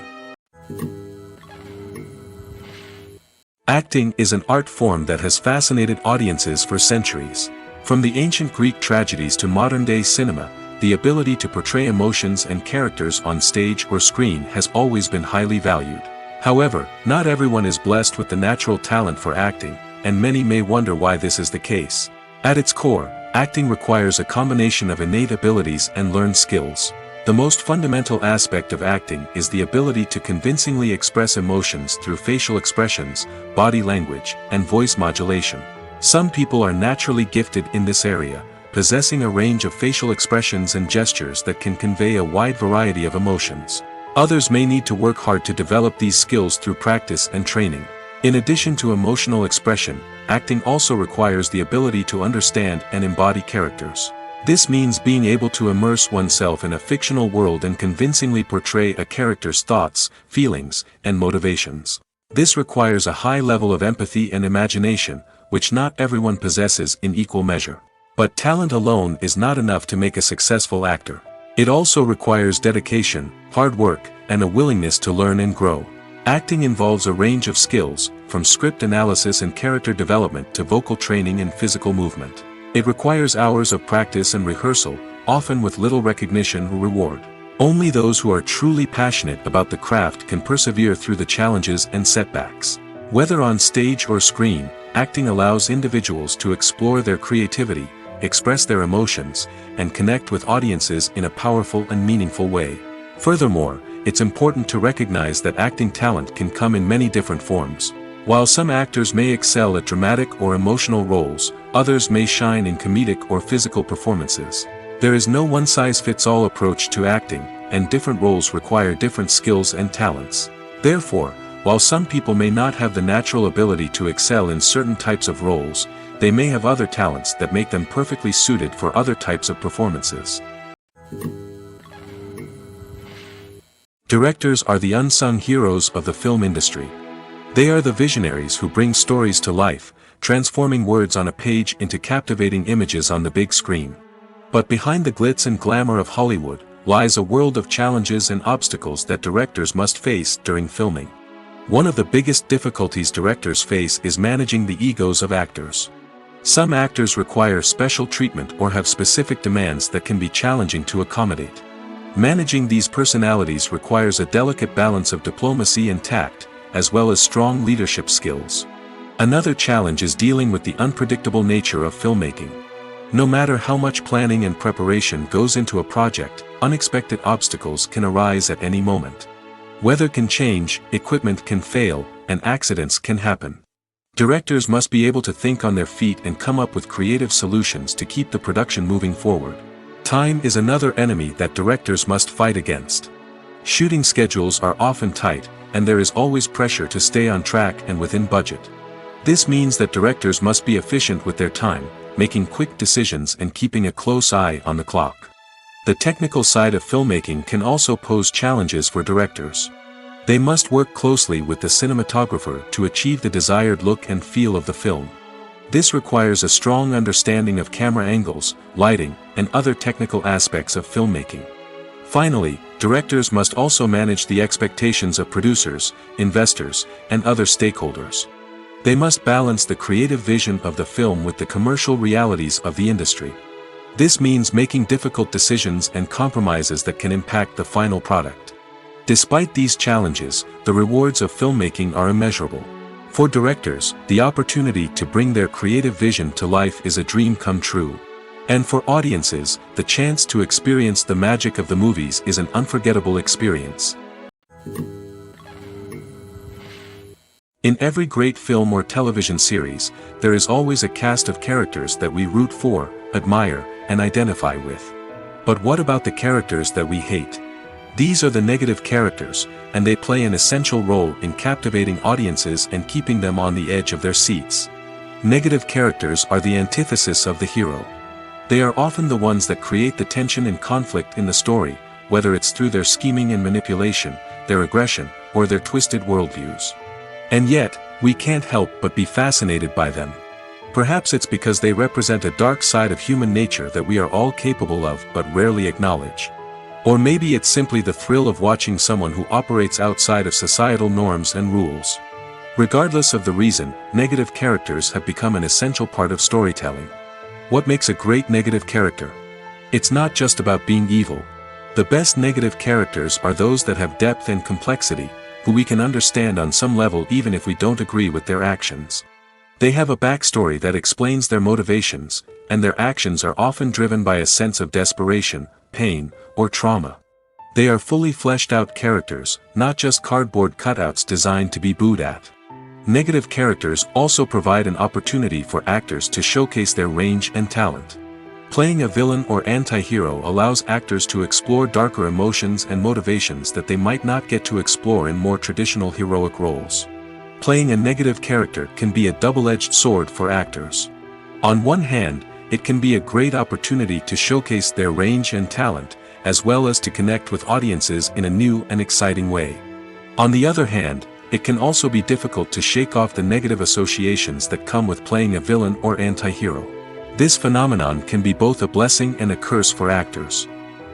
Acting is an art form that has fascinated audiences for centuries. From the ancient Greek tragedies to modern-day cinema, the ability to portray emotions and characters on stage or screen has always been highly valued. However, not everyone is blessed with the natural talent for acting, and many may wonder why this is the case. At its core, acting requires a combination of innate abilities and learned skills. The most fundamental aspect of acting is the ability to convincingly express emotions through facial expressions, body language, and voice modulation. Some people are naturally gifted in this area, possessing a range of facial expressions and gestures that can convey a wide variety of emotions. Others may need to work hard to develop these skills through practice and training. In addition to emotional expression, acting also requires the ability to understand and embody characters. This means being able to immerse oneself in a fictional world and convincingly portray a character's thoughts, feelings, and motivations. This requires a high level of empathy and imagination, which not everyone possesses in equal measure. But talent alone is not enough to make a successful actor. It also requires dedication, hard work, and a willingness to learn and grow. Acting involves a range of skills, from script analysis and character development to vocal training and physical movement. It requires hours of practice and rehearsal, often with little recognition or reward. Only those who are truly passionate about the craft can persevere through the challenges and setbacks. Whether on stage or screen, acting allows individuals to explore their creativity, express their emotions, and connect with audiences in a powerful and meaningful way. Furthermore, it's important to recognize that acting talent can come in many different forms. While some actors may excel at dramatic or emotional roles, others may shine in comedic or physical performances. There is no one-size-fits-all approach to acting, and different roles require different skills and talents. Therefore, while some people may not have the natural ability to excel in certain types of roles, they may have other talents that make them perfectly suited for other types of performances. Directors are the unsung heroes of the film industry. They are the visionaries who bring stories to life, transforming words on a page into captivating images on the big screen. But behind the glitz and glamour of Hollywood, lies a world of challenges and obstacles that directors must face during filming. One of the biggest difficulties directors face is managing the egos of actors. Some actors require special treatment or have specific demands that can be challenging to accommodate. Managing these personalities requires a delicate balance of diplomacy and tact, as well as strong leadership skills. Another challenge is dealing with the unpredictable nature of filmmaking. No matter how much planning and preparation goes into a project, unexpected obstacles can arise at any moment. Weather can change, equipment can fail, and accidents can happen. Directors must be able to think on their feet and come up with creative solutions to keep the production moving forward. Time is another enemy that directors must fight against. Shooting schedules are often tight, and there is always pressure to stay on track and within budget. This means that directors must be efficient with their time, making quick decisions and keeping a close eye on the clock. The technical side of filmmaking can also pose challenges for directors. They must work closely with the cinematographer to achieve the desired look and feel of the film. This requires a strong understanding of camera angles, lighting, and other technical aspects of filmmaking. Finally, directors must also manage the expectations of producers, investors, and other stakeholders. They must balance the creative vision of the film with the commercial realities of the industry. This means making difficult decisions and compromises that can impact the final product. Despite these challenges, the rewards of filmmaking are immeasurable. For directors, the opportunity to bring their creative vision to life is a dream come true. And for audiences, the chance to experience the magic of the movies is an unforgettable experience. In every great film or television series, there is always a cast of characters that we root for, admire, and identify with. But what about the characters that we hate? These are the negative characters, and they play an essential role in captivating audiences and keeping them on the edge of their seats. Negative characters are the antithesis of the hero. They are often the ones that create the tension and conflict in the story, whether it's through their scheming and manipulation, their aggression, or their twisted worldviews. And yet, we can't help but be fascinated by them. Perhaps it's because they represent a dark side of human nature that we are all capable of but rarely acknowledge. Or maybe it's simply the thrill of watching someone who operates outside of societal norms and rules. Regardless of the reason, negative characters have become an essential part of storytelling. What makes a great negative character? It's not just about being evil. The best negative characters are those that have depth and complexity, who we can understand on some level even if we don't agree with their actions. They have a backstory that explains their motivations, and their actions are often driven by a sense of desperation, pain, or trauma. They are fully fleshed out characters, not just cardboard cutouts designed to be booed at. Negative characters also provide an opportunity for actors to showcase their range and talent. Playing a villain or anti-hero allows actors to explore darker emotions and motivations that they might not get to explore in more traditional heroic roles. Playing a negative character can be a double-edged sword for actors. On one hand, it can be a great opportunity to showcase their range and talent, as well as to connect with audiences in a new and exciting way. On the other hand, it can also be difficult to shake off the negative associations that come with playing a villain or anti-hero. This phenomenon can be both a blessing and a curse for actors.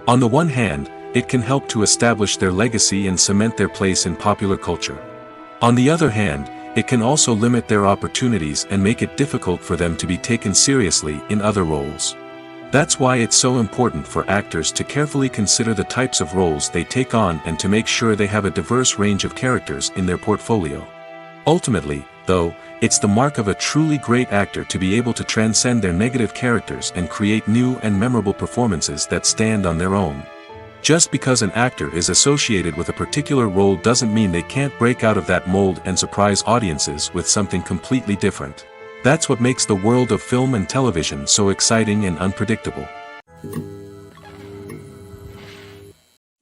On the one hand, it can help to establish their legacy and cement their place in popular culture. On the other hand, it can also limit their opportunities and make it difficult for them to be taken seriously in other roles. That's why it's so important for actors to carefully consider the types of roles they take on and to make sure they have a diverse range of characters in their portfolio. Ultimately, though, it's the mark of a truly great actor to be able to transcend their negative characters and create new and memorable performances that stand on their own. Just because an actor is associated with a particular role doesn't mean they can't break out of that mold and surprise audiences with something completely different. That's what makes the world of film and television so exciting and unpredictable.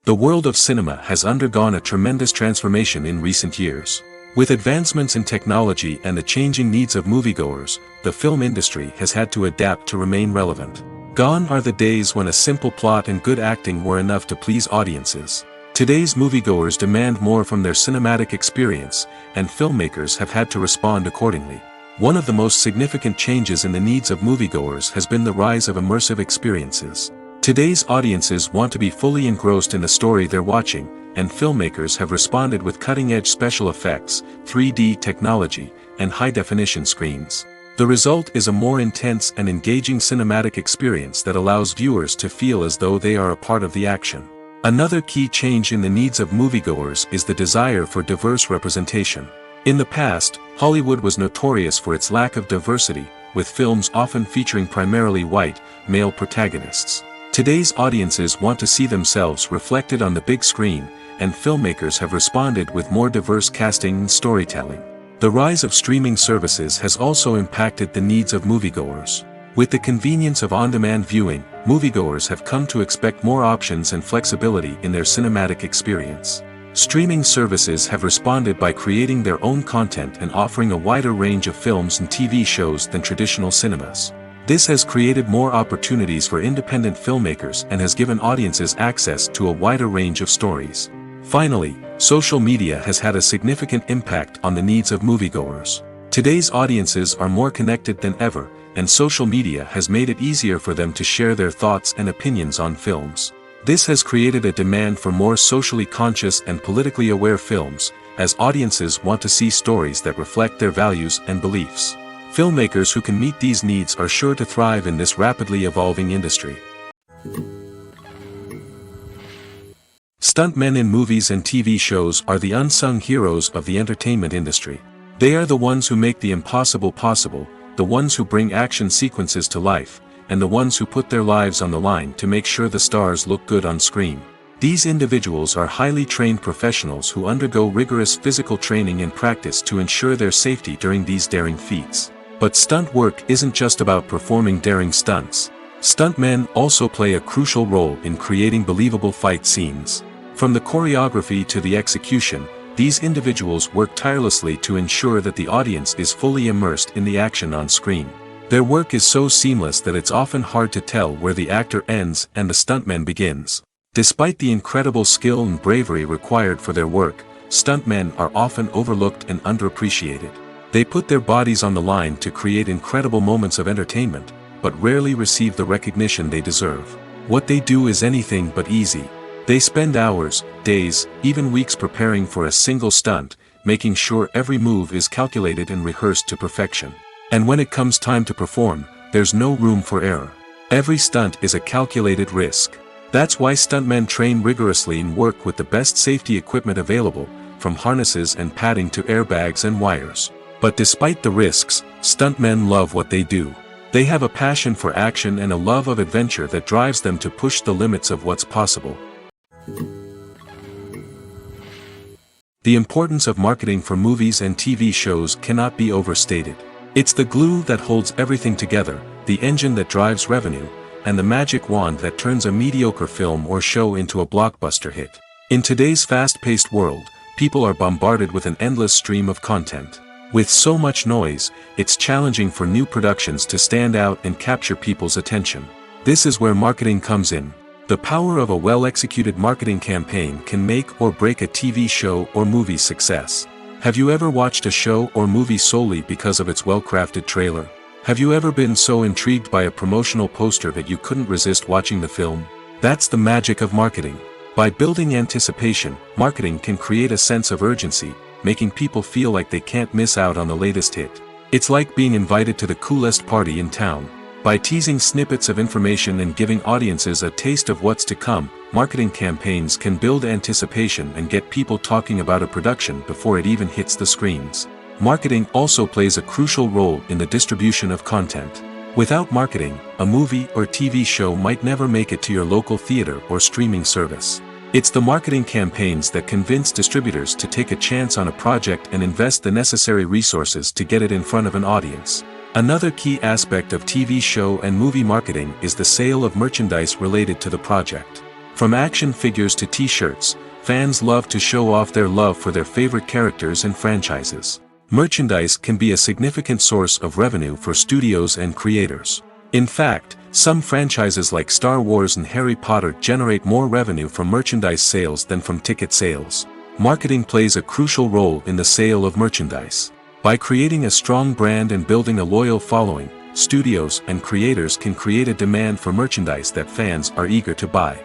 The world of cinema has undergone a tremendous transformation in recent years. With advancements in technology and the changing needs of moviegoers, the film industry has had to adapt to remain relevant. Gone are the days when a simple plot and good acting were enough to please audiences. Today's moviegoers demand more from their cinematic experience, and filmmakers have had to respond accordingly. One of the most significant changes in the needs of moviegoers has been the rise of immersive experiences. Today's audiences want to be fully engrossed in the story they're watching, and filmmakers have responded with cutting-edge special effects, 3D technology, and high-definition screens. The result is a more intense and engaging cinematic experience that allows viewers to feel as though they are a part of the action. Another key change in the needs of moviegoers is the desire for diverse representation. In the past, Hollywood was notorious for its lack of diversity, with films often featuring primarily white, male protagonists. Today's audiences want to see themselves reflected on the big screen, and filmmakers have responded with more diverse casting and storytelling. The rise of streaming services has also impacted the needs of moviegoers. With the convenience of on-demand viewing, moviegoers have come to expect more options and flexibility in their cinematic experience. Streaming services have responded by creating their own content and offering a wider range of films and TV shows than traditional cinemas. This has created more opportunities for independent filmmakers and has given audiences access to a wider range of stories. Finally, social media has had a significant impact on the needs of moviegoers. Today's audiences are more connected than ever, and social media has made it easier for them to share their thoughts and opinions on films. This has created a demand for more socially conscious and politically aware films, as audiences want to see stories that reflect their values and beliefs. Filmmakers who can meet these needs are sure to thrive in this rapidly evolving industry. Stuntmen in movies and TV shows are the unsung heroes of the entertainment industry. They are the ones who make the impossible possible, the ones who bring action sequences to life, and the ones who put their lives on the line to make sure the stars look good on screen. These individuals are highly trained professionals who undergo rigorous physical training and practice to ensure their safety during these daring feats. But stunt work isn't just about performing daring stunts. Stuntmen also play a crucial role in creating believable fight scenes. From the choreography to the execution, these individuals work tirelessly to ensure that the audience is fully immersed in the action on screen. Their work is so seamless that it's often hard to tell where the actor ends and the stuntman begins. Despite the incredible skill and bravery required for their work, stuntmen are often overlooked and underappreciated. They put their bodies on the line to create incredible moments of entertainment, but rarely receive the recognition they deserve. What they do is anything but easy. They spend hours, days, even weeks preparing for a single stunt, making sure every move is calculated and rehearsed to perfection. And when it comes time to perform, there's no room for error. Every stunt is a calculated risk. That's why stuntmen train rigorously and work with the best safety equipment available, from harnesses and padding to airbags and wires. But despite the risks, stuntmen love what they do. They have a passion for action and a love of adventure that drives them to push the limits of what's possible. The importance of marketing for movies and TV shows cannot be overstated. It's the glue that holds everything together, the engine that drives revenue, and the magic wand that turns a mediocre film or show into a blockbuster hit. In today's fast-paced world, people are bombarded with an endless stream of content. With so much noise, it's challenging for new productions to stand out and capture people's attention. This is where marketing comes in. The power of a well-executed marketing campaign can make or break a TV show or movie's success. Have you ever watched a show or movie solely because of its well-crafted trailer? Have you ever been so intrigued by a promotional poster that you couldn't resist watching the film? That's the magic of marketing. By building anticipation, marketing can create a sense of urgency, making people feel like they can't miss out on the latest hit. It's like being invited to the coolest party in town. By teasing snippets of information and giving audiences a taste of what's to come, marketing campaigns can build anticipation and get people talking about a production before it even hits the screens. Marketing also plays a crucial role in the distribution of content. Without marketing, a movie or TV show might never make it to your local theater or streaming service. It's the marketing campaigns that convince distributors to take a chance on a project and invest the necessary resources to get it in front of an audience. Another key aspect of TV show and movie marketing is the sale of merchandise related to the project. From action figures to t-shirts, fans love to show off their love for their favorite characters and franchises. Merchandise can be a significant source of revenue for studios and creators. In fact, some franchises like Star Wars and Harry Potter generate more revenue from merchandise sales than from ticket sales. Marketing plays a crucial role in the sale of merchandise. By creating a strong brand and building a loyal following, studios and creators can create a demand for merchandise that fans are eager to buy.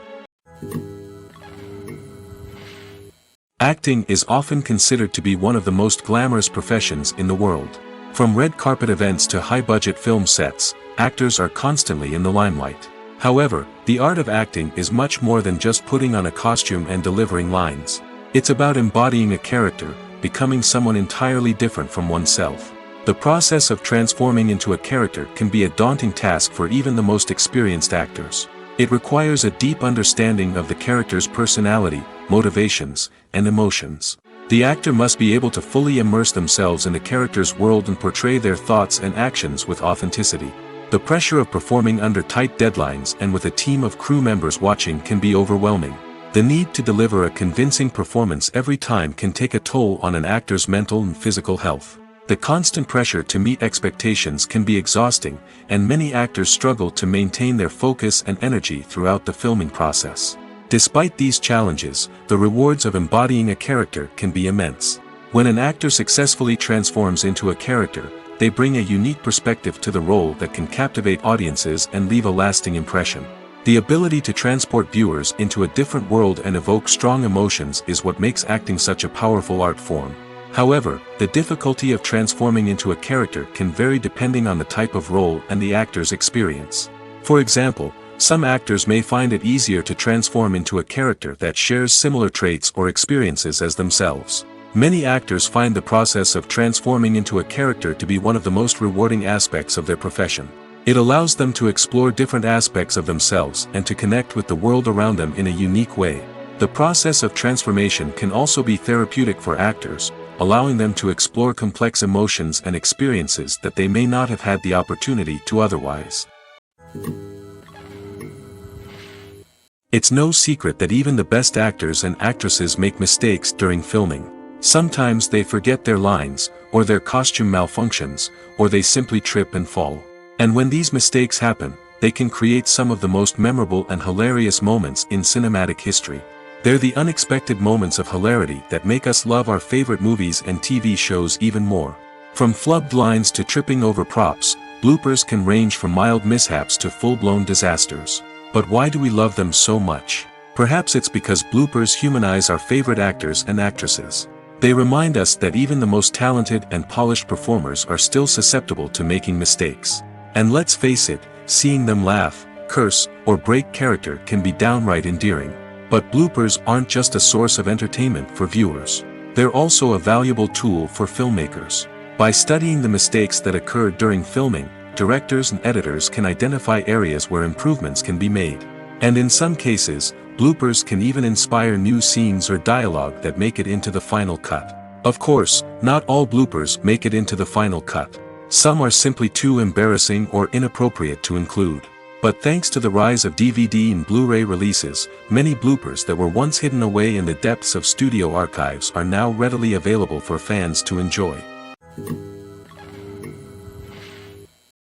Acting is often considered to be one of the most glamorous professions in the world. From red carpet events to high-budget film sets, actors are constantly in the limelight. However, the art of acting is much more than just putting on a costume and delivering lines. It's about embodying a character, becoming someone entirely different from oneself. The process of transforming into a character can be a daunting task for even the most experienced actors. It requires a deep understanding of the character's personality, motivations, and emotions. The actor must be able to fully immerse themselves in the character's world and portray their thoughts and actions with authenticity. The pressure of performing under tight deadlines and with a team of crew members watching can be overwhelming. The need to deliver a convincing performance every time can take a toll on an actor's mental and physical health. The constant pressure to meet expectations can be exhausting, and many actors struggle to maintain their focus and energy throughout the filming process. Despite these challenges, the rewards of embodying a character can be immense. When an actor successfully transforms into a character, they bring a unique perspective to the role that can captivate audiences and leave a lasting impression. The ability to transport viewers into a different world and evoke strong emotions is what makes acting such a powerful art form. However, the difficulty of transforming into a character can vary depending on the type of role and the actor's experience. For example, some actors may find it easier to transform into a character that shares similar traits or experiences as themselves. Many actors find the process of transforming into a character to be one of the most rewarding aspects of their profession. It allows them to explore different aspects of themselves and to connect with the world around them in a unique way. The process of transformation can also be therapeutic for actors, allowing them to explore complex emotions and experiences that they may not have had the opportunity to otherwise. It's no secret that even the best actors and actresses make mistakes during filming. Sometimes they forget their lines, or their costume malfunctions, or they simply trip and fall. And when these mistakes happen, they can create some of the most memorable and hilarious moments in cinematic history. They're the unexpected moments of hilarity that make us love our favorite movies and TV shows even more. From flubbed lines to tripping over props, bloopers can range from mild mishaps to full-blown disasters. But why do we love them so much? Perhaps it's because bloopers humanize our favorite actors and actresses. They remind us that even the most talented and polished performers are still susceptible to making mistakes. And let's face it, seeing them laugh, curse, or break character can be downright endearing. But bloopers aren't just a source of entertainment for viewers. They're also a valuable tool for filmmakers. By studying the mistakes that occur during filming, directors and editors can identify areas where improvements can be made. And in some cases, bloopers can even inspire new scenes or dialogue that make it into the final cut. Of course, not all bloopers make it into the final cut. Some are simply too embarrassing or inappropriate to include. But thanks to the rise of DVD and Blu-ray releases, many bloopers that were once hidden away in the depths of studio archives are now readily available for fans to enjoy.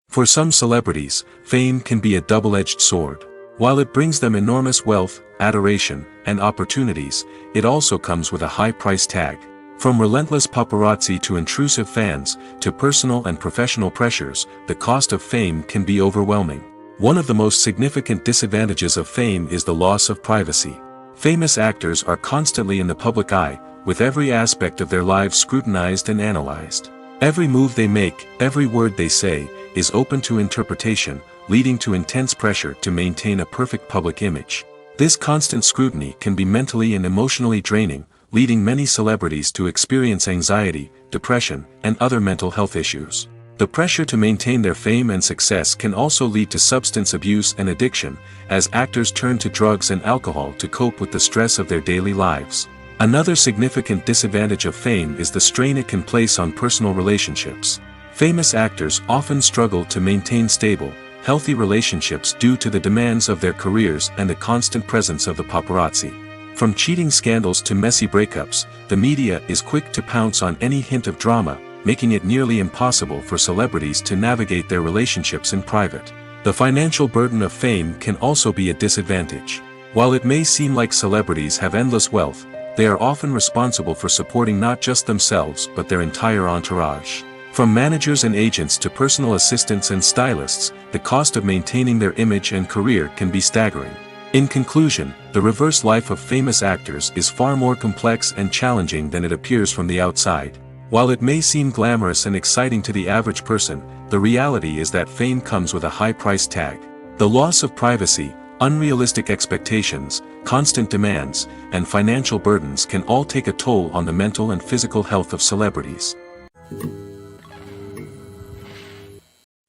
For some celebrities, fame can be a double-edged sword. While it brings them enormous wealth, adoration, and opportunities, it also comes with a high price tag. From relentless paparazzi to intrusive fans, to personal and professional pressures, the cost of fame can be overwhelming. One of the most significant disadvantages of fame is the loss of privacy. Famous actors are constantly in the public eye, with every aspect of their lives scrutinized and analyzed. Every move they make, every word they say, is open to interpretation, leading to intense pressure to maintain a perfect public image. This constant scrutiny can be mentally and emotionally draining, leading many celebrities to experience anxiety, depression, and other mental health issues. The pressure to maintain their fame and success can also lead to substance abuse and addiction, as actors turn to drugs and alcohol to cope with the stress of their daily lives. Another significant disadvantage of fame is the strain it can place on personal relationships. Famous actors often struggle to maintain stable, healthy relationships due to the demands of their careers and the constant presence of the paparazzi. From cheating scandals to messy breakups, the media is quick to pounce on any hint of drama, making it nearly impossible for celebrities to navigate their relationships in private. The financial burden of fame can also be a disadvantage. While it may seem like celebrities have endless wealth, they are often responsible for supporting not just themselves but their entire entourage. From managers and agents to personal assistants and stylists, the cost of maintaining their image and career can be staggering. In conclusion, the reverse life of famous actors is far more complex and challenging than it appears from the outside. While it may seem glamorous and exciting to the average person, the reality is that fame comes with a high price tag. The loss of privacy, unrealistic expectations, constant demands, and financial burdens can all take a toll on the mental and physical health of celebrities.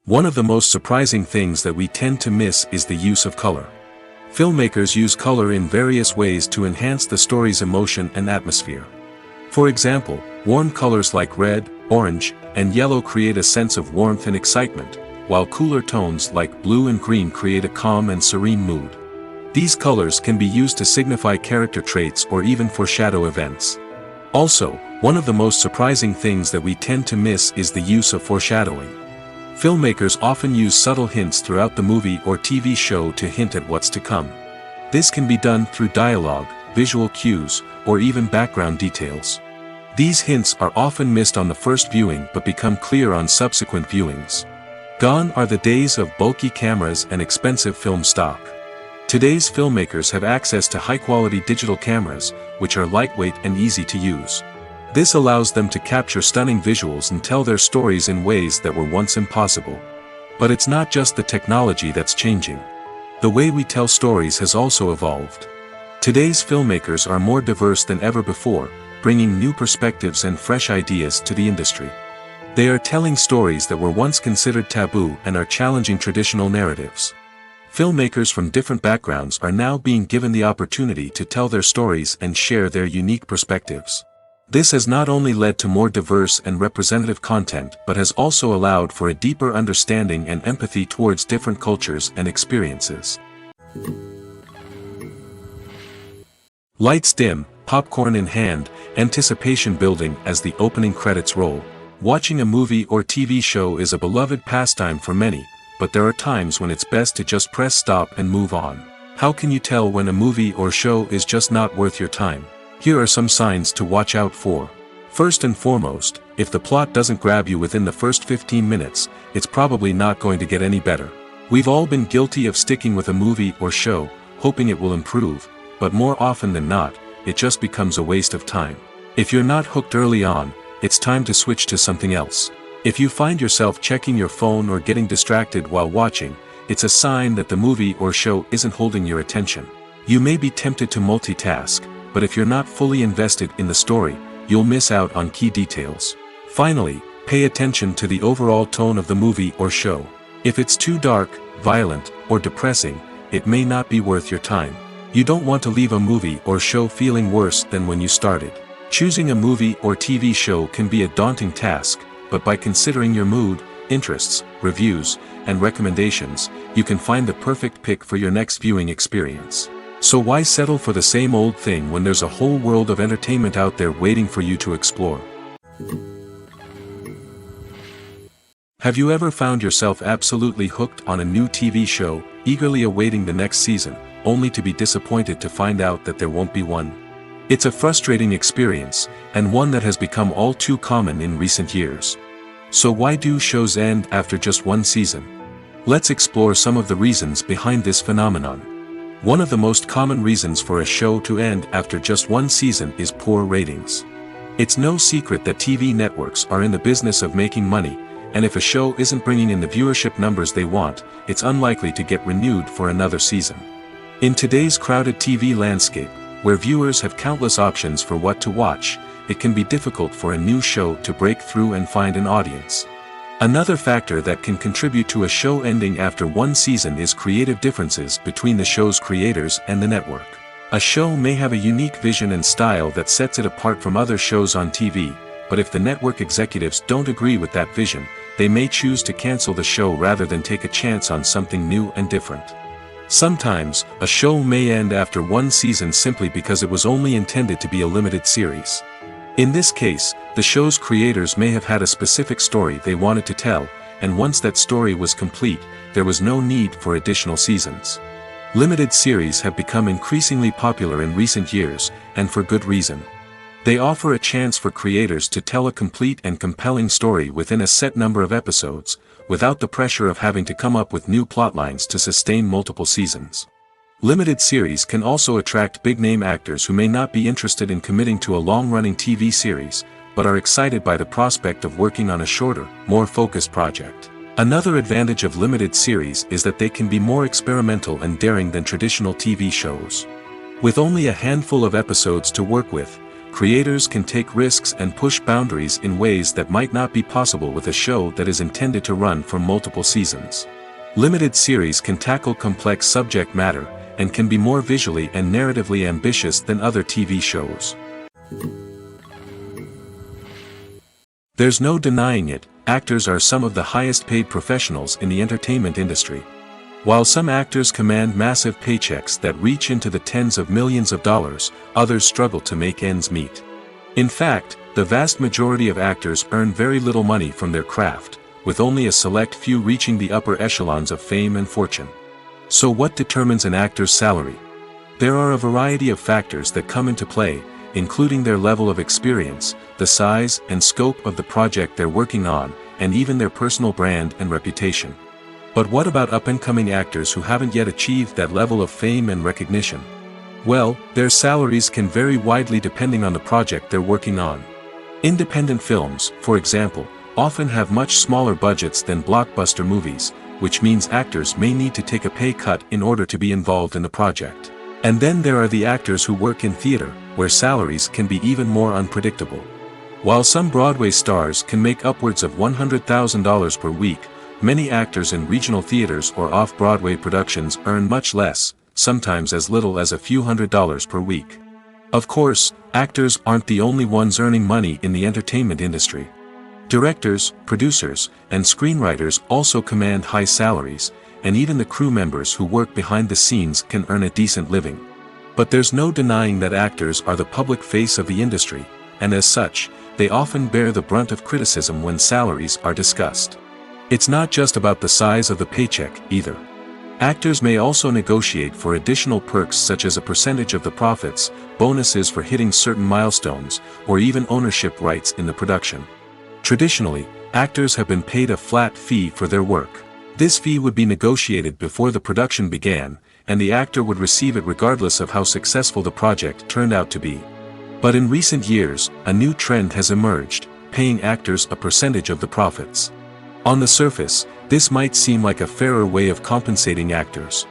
One of the most surprising things that we tend to miss is the use of color. Filmmakers use color in various ways to enhance the story's emotion and atmosphere. For example, warm colors like red, orange, and yellow create a sense of warmth and excitement, while cooler tones like blue and green create a calm and serene mood. These colors can be used to signify character traits or even foreshadow events. Also, one of the most surprising things that we tend to miss is the use of foreshadowing. Filmmakers often use subtle hints throughout the movie or TV show to hint at what's to come. This can be done through dialogue, visual cues, or even background details. These hints are often missed on the first viewing but become clear on subsequent viewings. Gone are the days of bulky cameras and expensive film stock. Today's filmmakers have access to high-quality digital cameras, which are lightweight and easy to use. This allows them to capture stunning visuals and tell their stories in ways that were once impossible. But it's not just the technology that's changing. The way we tell stories has also evolved. Today's filmmakers are more diverse than ever before, bringing new perspectives and fresh ideas to the industry. They are telling stories that were once considered taboo and are challenging traditional narratives. Filmmakers from different backgrounds are now being given the opportunity to tell their stories and share their unique perspectives. This has not only led to more diverse and representative content but has also allowed for a deeper understanding and empathy towards different cultures and experiences. Lights dim, popcorn in hand, anticipation building as the opening credits roll. Watching a movie or TV show is a beloved pastime for many, but there are times when it's best to just press stop and move on. How can you tell when a movie or show is just not worth your time? Here are some signs to watch out for. First and foremost, if the plot doesn't grab you within the first 15 minutes, it's probably not going to get any better. We've all been guilty of sticking with a movie or show, hoping it will improve, but more often than not, it just becomes a waste of time. If you're not hooked early on, it's time to switch to something else. If you find yourself checking your phone or getting distracted while watching, it's a sign that the movie or show isn't holding your attention. You may be tempted to multitask, but if you're not fully invested in the story, you'll miss out on key details. Finally, pay attention to the overall tone of the movie or show. If it's too dark, violent, or depressing, it may not be worth your time. You don't want to leave a movie or show feeling worse than when you started. Choosing a movie or TV show can be a daunting task, but by considering your mood, interests, reviews, and recommendations, you can find the perfect pick for your next viewing experience. So why settle for the same old thing when there's a whole world of entertainment out there waiting for you to explore? Have you ever found yourself absolutely hooked on a new TV show, eagerly awaiting the next season, only to be disappointed to find out that there won't be one? It's a frustrating experience, and one that has become all too common in recent years. So why do shows end after just one season? Let's explore some of the reasons behind this phenomenon. One of the most common reasons for a show to end after just one season is poor ratings. It's no secret that TV networks are in the business of making money, and if a show isn't bringing in the viewership numbers they want, it's unlikely to get renewed for another season. In today's crowded TV landscape, where viewers have countless options for what to watch, it can be difficult for a new show to break through and find an audience. Another factor that can contribute to a show ending after one season is creative differences between the show's creators and the network. A show may have a unique vision and style that sets it apart from other shows on TV, but if the network executives don't agree with that vision, they may choose to cancel the show rather than take a chance on something new and different. Sometimes, a show may end after one season simply because it was only intended to be a limited series. In this case, the show's creators may have had a specific story they wanted to tell, and once that story was complete, there was no need for additional seasons. Limited series have become increasingly popular in recent years, and for good reason. They offer a chance for creators to tell a complete and compelling story within a set number of episodes, without the pressure of having to come up with new plotlines to sustain multiple seasons. Limited series can also attract big-name actors who may not be interested in committing to a long-running TV series, but are excited by the prospect of working on a shorter, more focused project. Another advantage of limited series is that they can be more experimental and daring than traditional TV shows. With only a handful of episodes to work with, creators can take risks and push boundaries in ways that might not be possible with a show that is intended to run for multiple seasons. Limited series can tackle complex subject matter, and can be more visually and narratively ambitious than other TV shows. There's no denying it, actors are some of the highest paid professionals in the entertainment industry. While some actors command massive paychecks that reach into the tens of millions of dollars, others struggle to make ends meet. In fact, the vast majority of actors earn very little money from their craft, with only a select few reaching the upper echelons of fame and fortune. So what determines an actor's salary? There are a variety of factors that come into play, including their level of experience, the size and scope of the project they're working on, and even their personal brand and reputation. But what about up-and-coming actors who haven't yet achieved that level of fame and recognition? Well, their salaries can vary widely depending on the project they're working on. Independent films, for example, often have much smaller budgets than blockbuster movies, which means actors may need to take a pay cut in order to be involved in the project. And then there are the actors who work in theater, where salaries can be even more unpredictable. While some Broadway stars can make upwards of $100,000 per week, Many actors in regional theaters or off-Broadway productions earn much less, sometimes as little as a few $100s per week. Of course, actors aren't the only ones earning money in the entertainment industry. Directors, producers, and screenwriters also command high salaries, and even the crew members who work behind the scenes can earn a decent living. But there's no denying that actors are the public face of the industry, and as such, they often bear the brunt of criticism when salaries are discussed. It's not just about the size of the paycheck, either. Actors may also negotiate for additional perks such as a percentage of the profits, bonuses for hitting certain milestones, or even ownership rights in the production. Traditionally, actors have been paid a flat fee for their work. This fee would be negotiated before the production began, and the actor would receive it regardless of how successful the project turned out to be. But in recent years, a new trend has emerged, paying actors a percentage of the profits. On the surface, this might seem like a fairer way of compensating actors.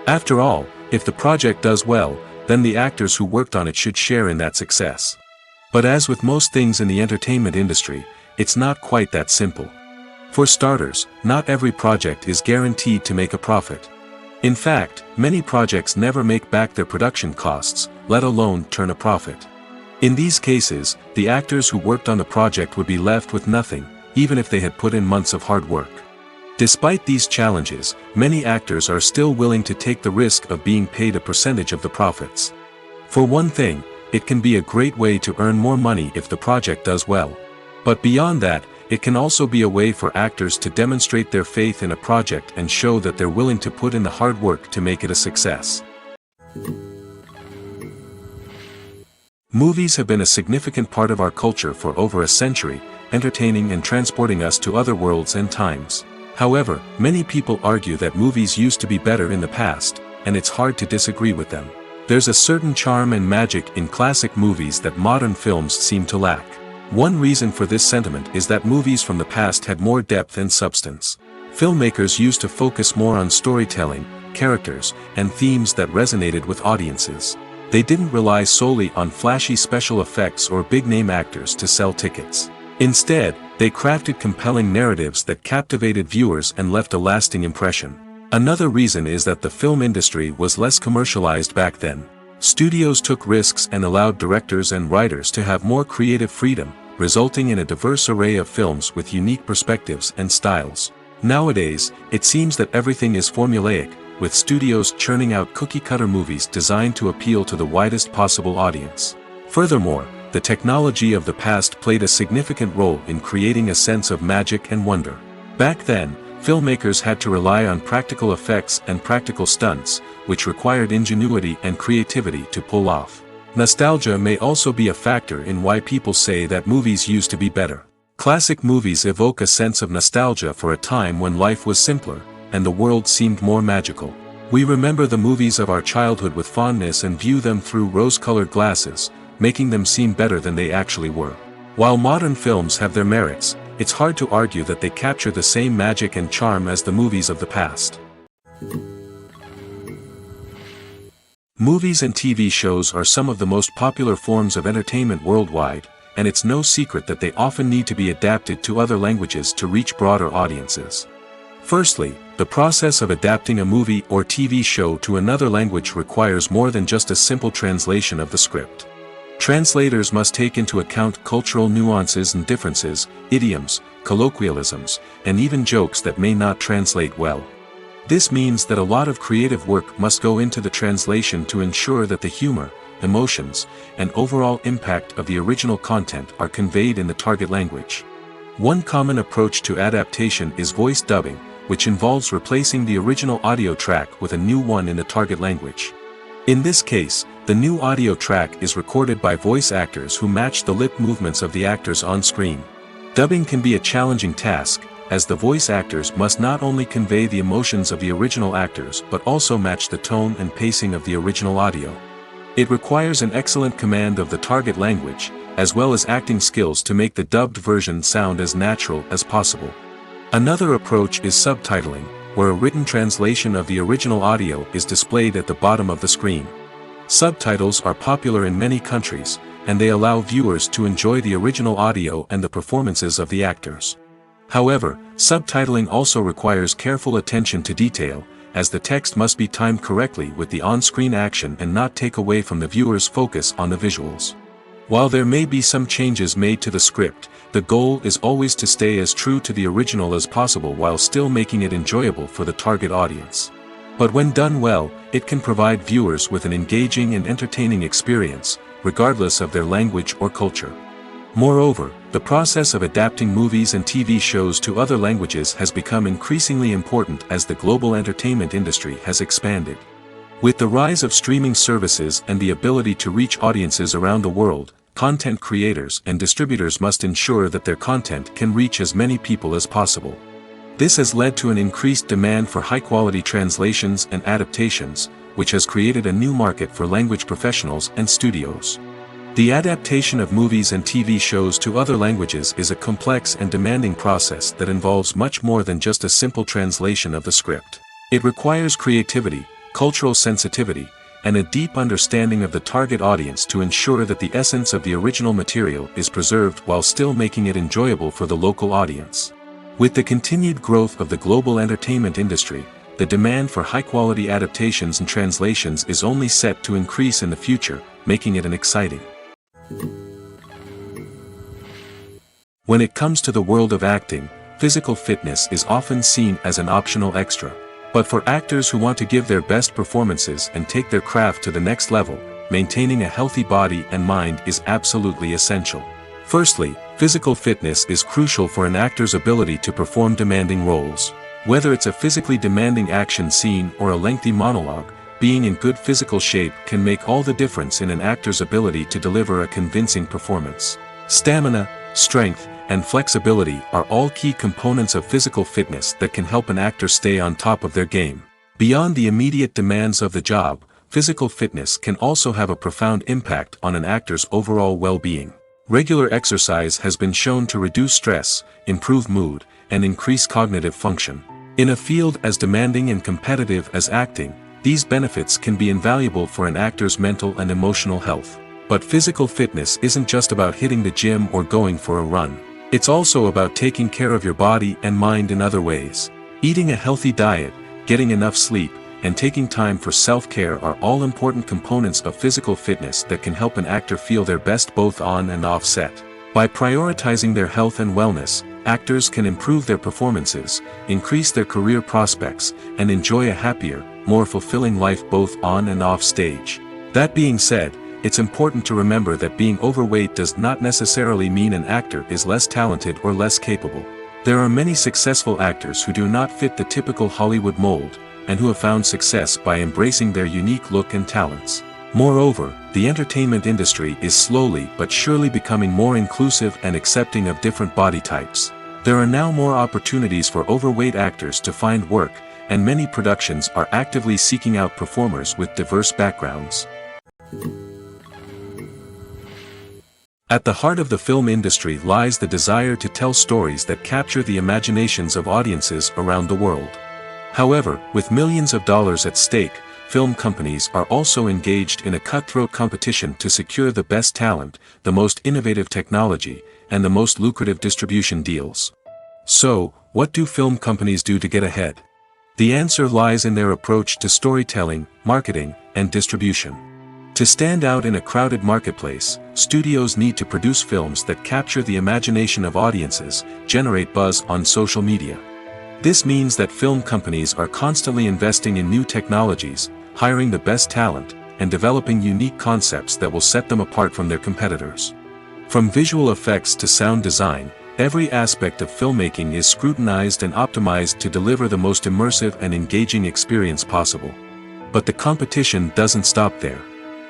After all, if the project does well, then the actors who worked on it should share in that success. But as with most things in the entertainment industry, it's not quite that simple. For starters, not every project is guaranteed to make a profit. In fact, many projects never make back their production costs, let alone turn a profit. In these cases, the actors who worked on the project would be left with nothing, even if they had put in months of hard work. Despite these challenges, many actors are still willing to take the risk of being paid a percentage of the profits. For one thing, it can be a great way to earn more money if the project does well. But beyond that, it can also be a way for actors to demonstrate their faith in a project and show that they're willing to put in the hard work to make it a success. Movies have been a significant part of our culture for over a century, entertaining and transporting us to other worlds and times. However, many people argue that movies used to be better in the past, and it's hard to disagree with them. There's a certain charm and magic in classic movies that modern films seem to lack. One reason for this sentiment is that movies from the past had more depth and substance. Filmmakers used to focus more on storytelling, characters, and themes that resonated with audiences. They didn't rely solely on flashy special effects or big-name actors to sell tickets. Instead, they crafted compelling narratives that captivated viewers and left a lasting impression. Another reason is that the film industry was less commercialized back then. Studios took risks and allowed directors and writers to have more creative freedom, resulting in a diverse array of films with unique perspectives and styles. Nowadays, it seems that everything is formulaic, with studios churning out cookie-cutter movies designed to appeal to the widest possible audience. Furthermore, the technology of the past played a significant role in creating a sense of magic and wonder. Back then, filmmakers had to rely on practical effects and practical stunts, which required ingenuity and creativity to pull off. Nostalgia may also be a factor in why people say that movies used to be better. Classic movies evoke a sense of nostalgia for a time when life was simpler, and the world seemed more magical. We remember the movies of our childhood with fondness and view them through rose-colored glasses, making them seem better than they actually were. While modern films have their merits, it's hard to argue that they capture the same magic and charm as the movies of the past. Movies and TV shows are some of the most popular forms of entertainment worldwide, and it's no secret that they often need to be adapted to other languages to reach broader audiences. Firstly, the process of adapting a movie or TV show to another language requires more than just a simple translation of the script. Translators must take into account cultural nuances and differences, idioms, colloquialisms, and even jokes that may not translate well. This means that a lot of creative work must go into the translation to ensure that the humor, emotions, and overall impact of the original content are conveyed in the target language. One common approach to adaptation is voice dubbing, which involves replacing the original audio track with a new one in the target language. In this case, the new audio track is recorded by voice actors who match the lip movements of the actors on screen. Dubbing can be a challenging task, as the voice actors must not only convey the emotions of the original actors but also match the tone and pacing of the original audio. It requires an excellent command of the target language, as well as acting skills to make the dubbed version sound as natural as possible. Another approach is subtitling, where a written translation of the original audio is displayed at the bottom of the screen. Subtitles are popular in many countries, and they allow viewers to enjoy the original audio and the performances of the actors. However, subtitling also requires careful attention to detail, as the text must be timed correctly with the on-screen action and not take away from the viewer's focus on the visuals. While there may be some changes made to the script, the goal is always to stay as true to the original as possible while still making it enjoyable for the target audience. But when done well, it can provide viewers with an engaging and entertaining experience, regardless of their language or culture. Moreover, the process of adapting movies and TV shows to other languages has become increasingly important as the global entertainment industry has expanded. With the rise of streaming services and the ability to reach audiences around the world, content creators and distributors must ensure that their content can reach as many people as possible. This has led to an increased demand for high-quality translations and adaptations, which has created a new market for language professionals and studios. The adaptation of movies and TV shows to other languages is a complex and demanding process that involves much more than just a simple translation of the script. It requires creativity, cultural sensitivity, and a deep understanding of the target audience to ensure that the essence of the original material is preserved while still making it enjoyable for the local audience. With the continued growth of the global entertainment industry, the demand for high-quality adaptations and translations is only set to increase in the future, making it an exciting. When it comes to the world of acting, physical fitness is often seen as an optional extra. But for actors who want to give their best performances and take their craft to the next level, maintaining a healthy body and mind is absolutely essential. Firstly, physical fitness is crucial for an actor's ability to perform demanding roles. Whether it's a physically demanding action scene or a lengthy monologue, being in good physical shape can make all the difference in an actor's ability to deliver a convincing performance. Stamina, strength, and flexibility are all key components of physical fitness that can help an actor stay on top of their game. Beyond the immediate demands of the job, physical fitness can also have a profound impact on an actor's overall well-being. Regular exercise has been shown to reduce stress, improve mood, and increase cognitive function. In a field as demanding and competitive as acting, these benefits can be invaluable for an actor's mental and emotional health. But physical fitness isn't just about hitting the gym or going for a run. It's also about taking care of your body and mind in other ways. Eating a healthy diet, getting enough sleep, and taking time for self-care are all important components of physical fitness that can help an actor feel their best both on and off set. By prioritizing their health and wellness, actors can improve their performances, increase their career prospects, and enjoy a happier, more fulfilling life both on and off stage. That being said, it's important to remember that being overweight does not necessarily mean an actor is less talented or less capable. There are many successful actors who do not fit the typical Hollywood mold, and who have found success by embracing their unique look and talents. Moreover, the entertainment industry is slowly but surely becoming more inclusive and accepting of different body types. There are now more opportunities for overweight actors to find work, and many productions are actively seeking out performers with diverse backgrounds. At the heart of the film industry lies the desire to tell stories that capture the imaginations of audiences around the world. However, with millions of dollars at stake, film companies are also engaged in a cutthroat competition to secure the best talent, the most innovative technology, and the most lucrative distribution deals. So, what do film companies do to get ahead? The answer lies in their approach to storytelling, marketing, and distribution. To stand out in a crowded marketplace, studios need to produce films that capture the imagination of audiences, generate buzz on social media. This means that film companies are constantly investing in new technologies, hiring the best talent, and developing unique concepts that will set them apart from their competitors. From visual effects to sound design, every aspect of filmmaking is scrutinized and optimized to deliver the most immersive and engaging experience possible. But the competition doesn't stop there.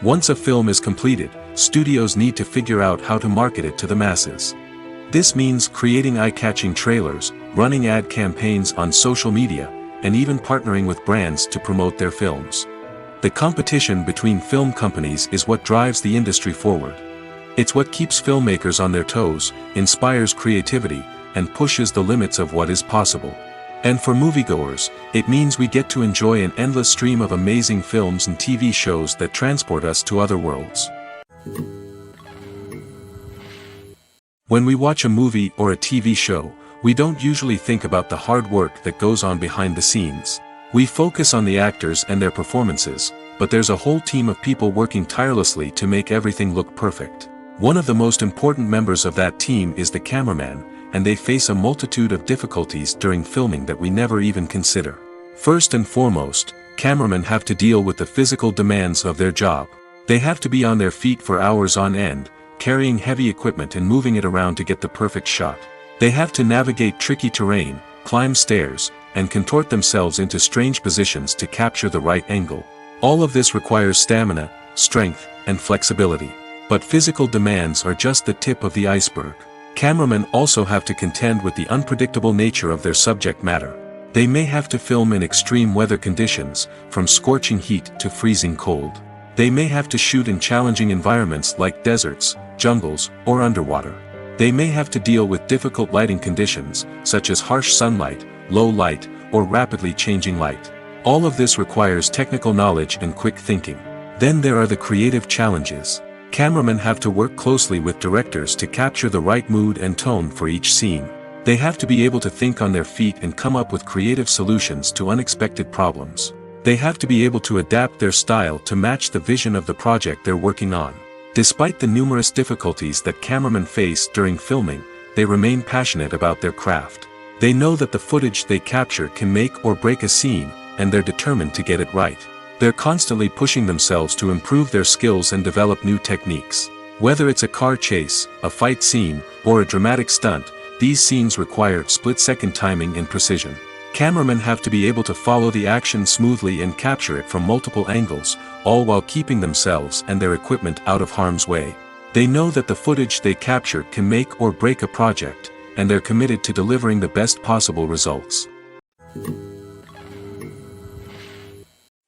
Once a film is completed, studios need to figure out how to market it to the masses. This means creating eye-catching trailers, running ad campaigns on social media, and even partnering with brands to promote their films. The competition between film companies is what drives the industry forward. It's what keeps filmmakers on their toes, inspires creativity, and pushes the limits of what is possible. And for moviegoers, it means we get to enjoy an endless stream of amazing films and TV shows that transport us to other worlds. When we watch a movie or a TV show, We don't usually think about the hard work that goes on behind the scenes. We focus on the actors and their performances, but there's a whole team of people working tirelessly to make everything look perfect. One of the most important members of that team is the cameraman, and they face a multitude of difficulties during filming that we never even consider. First and foremost, cameramen have to deal with the physical demands of their job. They have to be on their feet for hours on end, carrying heavy equipment and moving it around to get the perfect shot. They have to navigate tricky terrain, climb stairs, and contort themselves into strange positions to capture the right angle. All of this requires stamina, strength, and flexibility. But physical demands are just the tip of the iceberg. Cameramen also have to contend with the unpredictable nature of their subject matter. They may have to film in extreme weather conditions, from scorching heat to freezing cold. They may have to shoot in challenging environments like deserts, jungles, or underwater. They may have to deal with difficult lighting conditions, such as harsh sunlight, low light, or rapidly changing light. All of this requires technical knowledge and quick thinking. Then there are the creative challenges. Cameramen have to work closely with directors to capture the right mood and tone for each scene. They have to be able to think on their feet and come up with creative solutions to unexpected problems. They have to be able to adapt their style to match the vision of the project they're working on. Despite the numerous difficulties that cameramen face during filming, they remain passionate about their craft. They know that the footage they capture can make or break a scene, and they're determined to get it right. They're constantly pushing themselves to improve their skills and develop new techniques. Whether it's a car chase, a fight scene, or a dramatic stunt, these scenes require split-second timing and precision. Cameramen have to be able to follow the action smoothly and capture it from multiple angles, all while keeping themselves and their equipment out of harm's way. They know that the footage they capture can make or break a project, and they're committed to delivering the best possible results.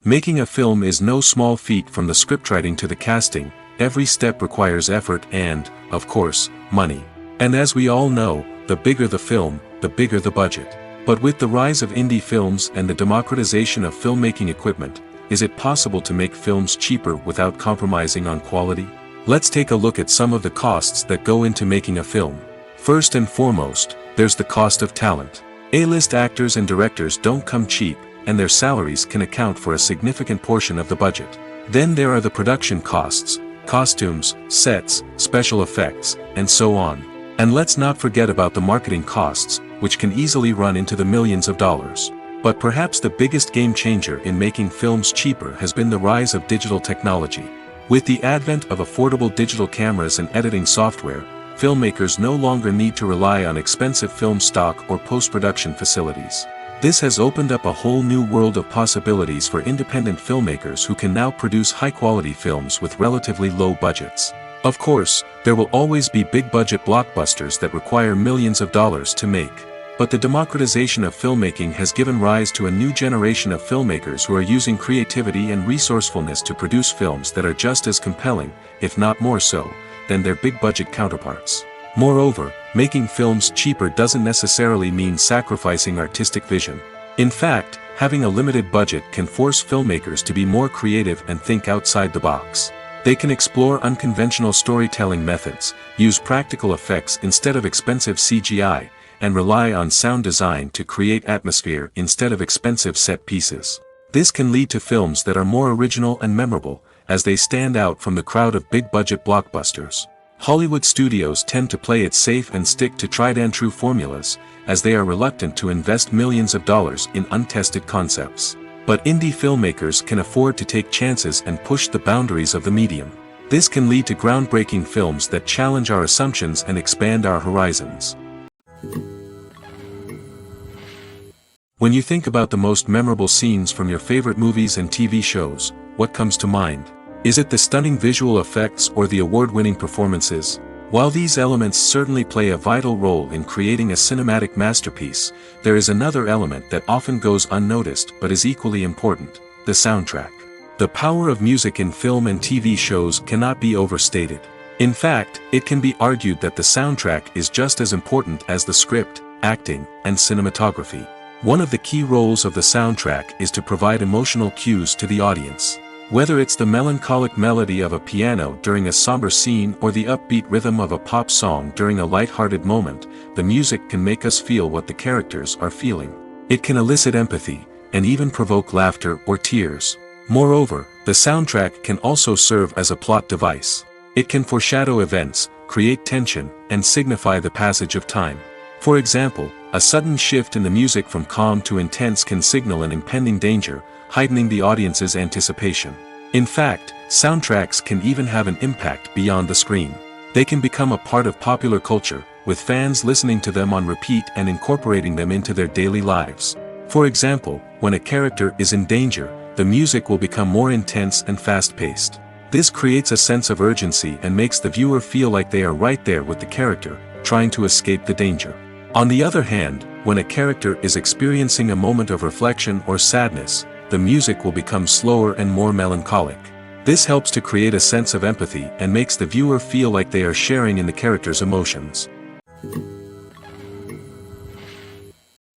Making a film is no small feat. From the scriptwriting to the casting, every step requires effort and, of course, money. And as we all know, the bigger the film, the bigger the budget. But with the rise of indie films and the democratization of filmmaking equipment, is it possible to make films cheaper without compromising on quality? Let's take a look at some of the costs that go into making a film. First and foremost, there's the cost of talent. A-list actors and directors don't come cheap, and their salaries can account for a significant portion of the budget. Then there are the production costs, costumes, sets, special effects, and so on. And let's not forget about the marketing costs, which can easily run into the millions of dollars. But perhaps the biggest game changer in making films cheaper has been the rise of digital technology. With the advent of affordable digital cameras and editing software, filmmakers no longer need to rely on expensive film stock or post-production facilities. This has opened up a whole new world of possibilities for independent filmmakers who can now produce high-quality films with relatively low budgets. Of course, there will always be big-budget blockbusters that require millions of dollars to make. But the democratization of filmmaking has given rise to a new generation of filmmakers who are using creativity and resourcefulness to produce films that are just as compelling, if not more so, than their big-budget counterparts. Moreover, making films cheaper doesn't necessarily mean sacrificing artistic vision. In fact, having a limited budget can force filmmakers to be more creative and think outside the box. They can explore unconventional storytelling methods, use practical effects instead of expensive CGI, and rely on sound design to create atmosphere instead of expensive set pieces. This can lead to films that are more original and memorable, as they stand out from the crowd of big-budget blockbusters. Hollywood studios tend to play it safe and stick to tried-and-true formulas, as they are reluctant to invest millions of dollars in untested concepts. But indie filmmakers can afford to take chances and push the boundaries of the medium. This can lead to groundbreaking films that challenge our assumptions and expand our horizons. When you think about the most memorable scenes from your favorite movies and TV shows, what comes to mind? Is it the stunning visual effects or the award-winning performances? While these elements certainly play a vital role in creating a cinematic masterpiece, there is another element that often goes unnoticed but is equally important: the soundtrack. The power of music in film and TV shows cannot be overstated. In fact, it can be argued that the soundtrack is just as important as the script, acting, and cinematography. One of the key roles of the soundtrack is to provide emotional cues to the audience. Whether it's the melancholic melody of a piano during a somber scene or the upbeat rhythm of a pop song during a light-hearted moment, the music can make us feel what the characters are feeling. It can elicit empathy, and even provoke laughter or tears. Moreover, the soundtrack can also serve as a plot device. It can foreshadow events, create tension, and signify the passage of time. For example, a sudden shift in the music from calm to intense can signal an impending danger, heightening the audience's anticipation. In fact, soundtracks can even have an impact beyond the screen. They can become a part of popular culture, with fans listening to them on repeat and incorporating them into their daily lives. For example, when a character is in danger, the music will become more intense and fast-paced. This creates a sense of urgency and makes the viewer feel like they are right there with the character, trying to escape the danger. On the other hand, when a character is experiencing a moment of reflection or sadness, the music will become slower and more melancholic. This helps to create a sense of empathy and makes the viewer feel like they are sharing in the character's emotions.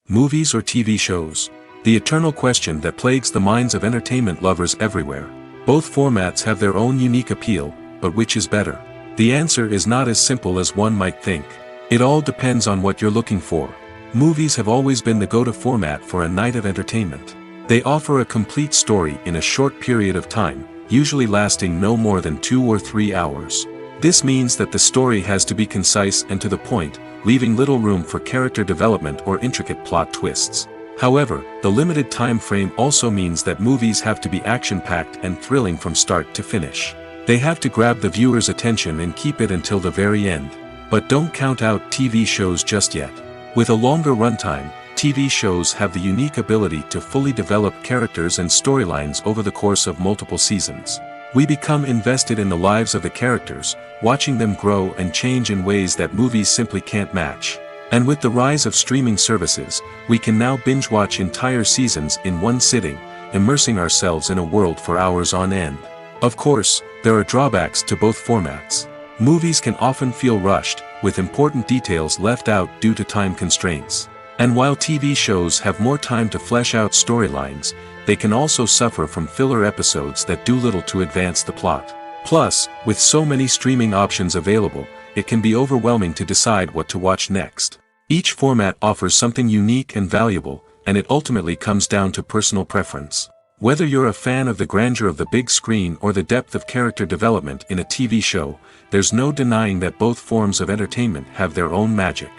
Movies or TV shows? The eternal question that plagues the minds of entertainment lovers everywhere. Both formats have their own unique appeal, but which is better? The answer is not as simple as one might think. It all depends on what you're looking for. Movies have always been the go-to format for a night of entertainment. They offer a complete story in a short period of time, usually lasting no more than 2 or 3 hours. This means that the story has to be concise and to the point, leaving little room for character development or intricate plot twists. However, the limited time frame also means that movies have to be action-packed and thrilling from start to finish. They have to grab the viewer's attention and keep it until the very end. But don't count out TV shows just yet. With a longer runtime, TV shows have the unique ability to fully develop characters and storylines over the course of multiple seasons. We become invested in the lives of the characters, watching them grow and change in ways that movies simply can't match. And with the rise of streaming services, we can now binge-watch entire seasons in one sitting, immersing ourselves in a world for hours on end. Of course, there are drawbacks to both formats. Movies can often feel rushed, with important details left out due to time constraints. And while TV shows have more time to flesh out storylines, they can also suffer from filler episodes that do little to advance the plot. Plus, with so many streaming options available, it can be overwhelming to decide what to watch next. Each format offers something unique and valuable, and it ultimately comes down to personal preference. Whether you're a fan of the grandeur of the big screen or the depth of character development in a TV show, there's no denying that both forms of entertainment have their own magic.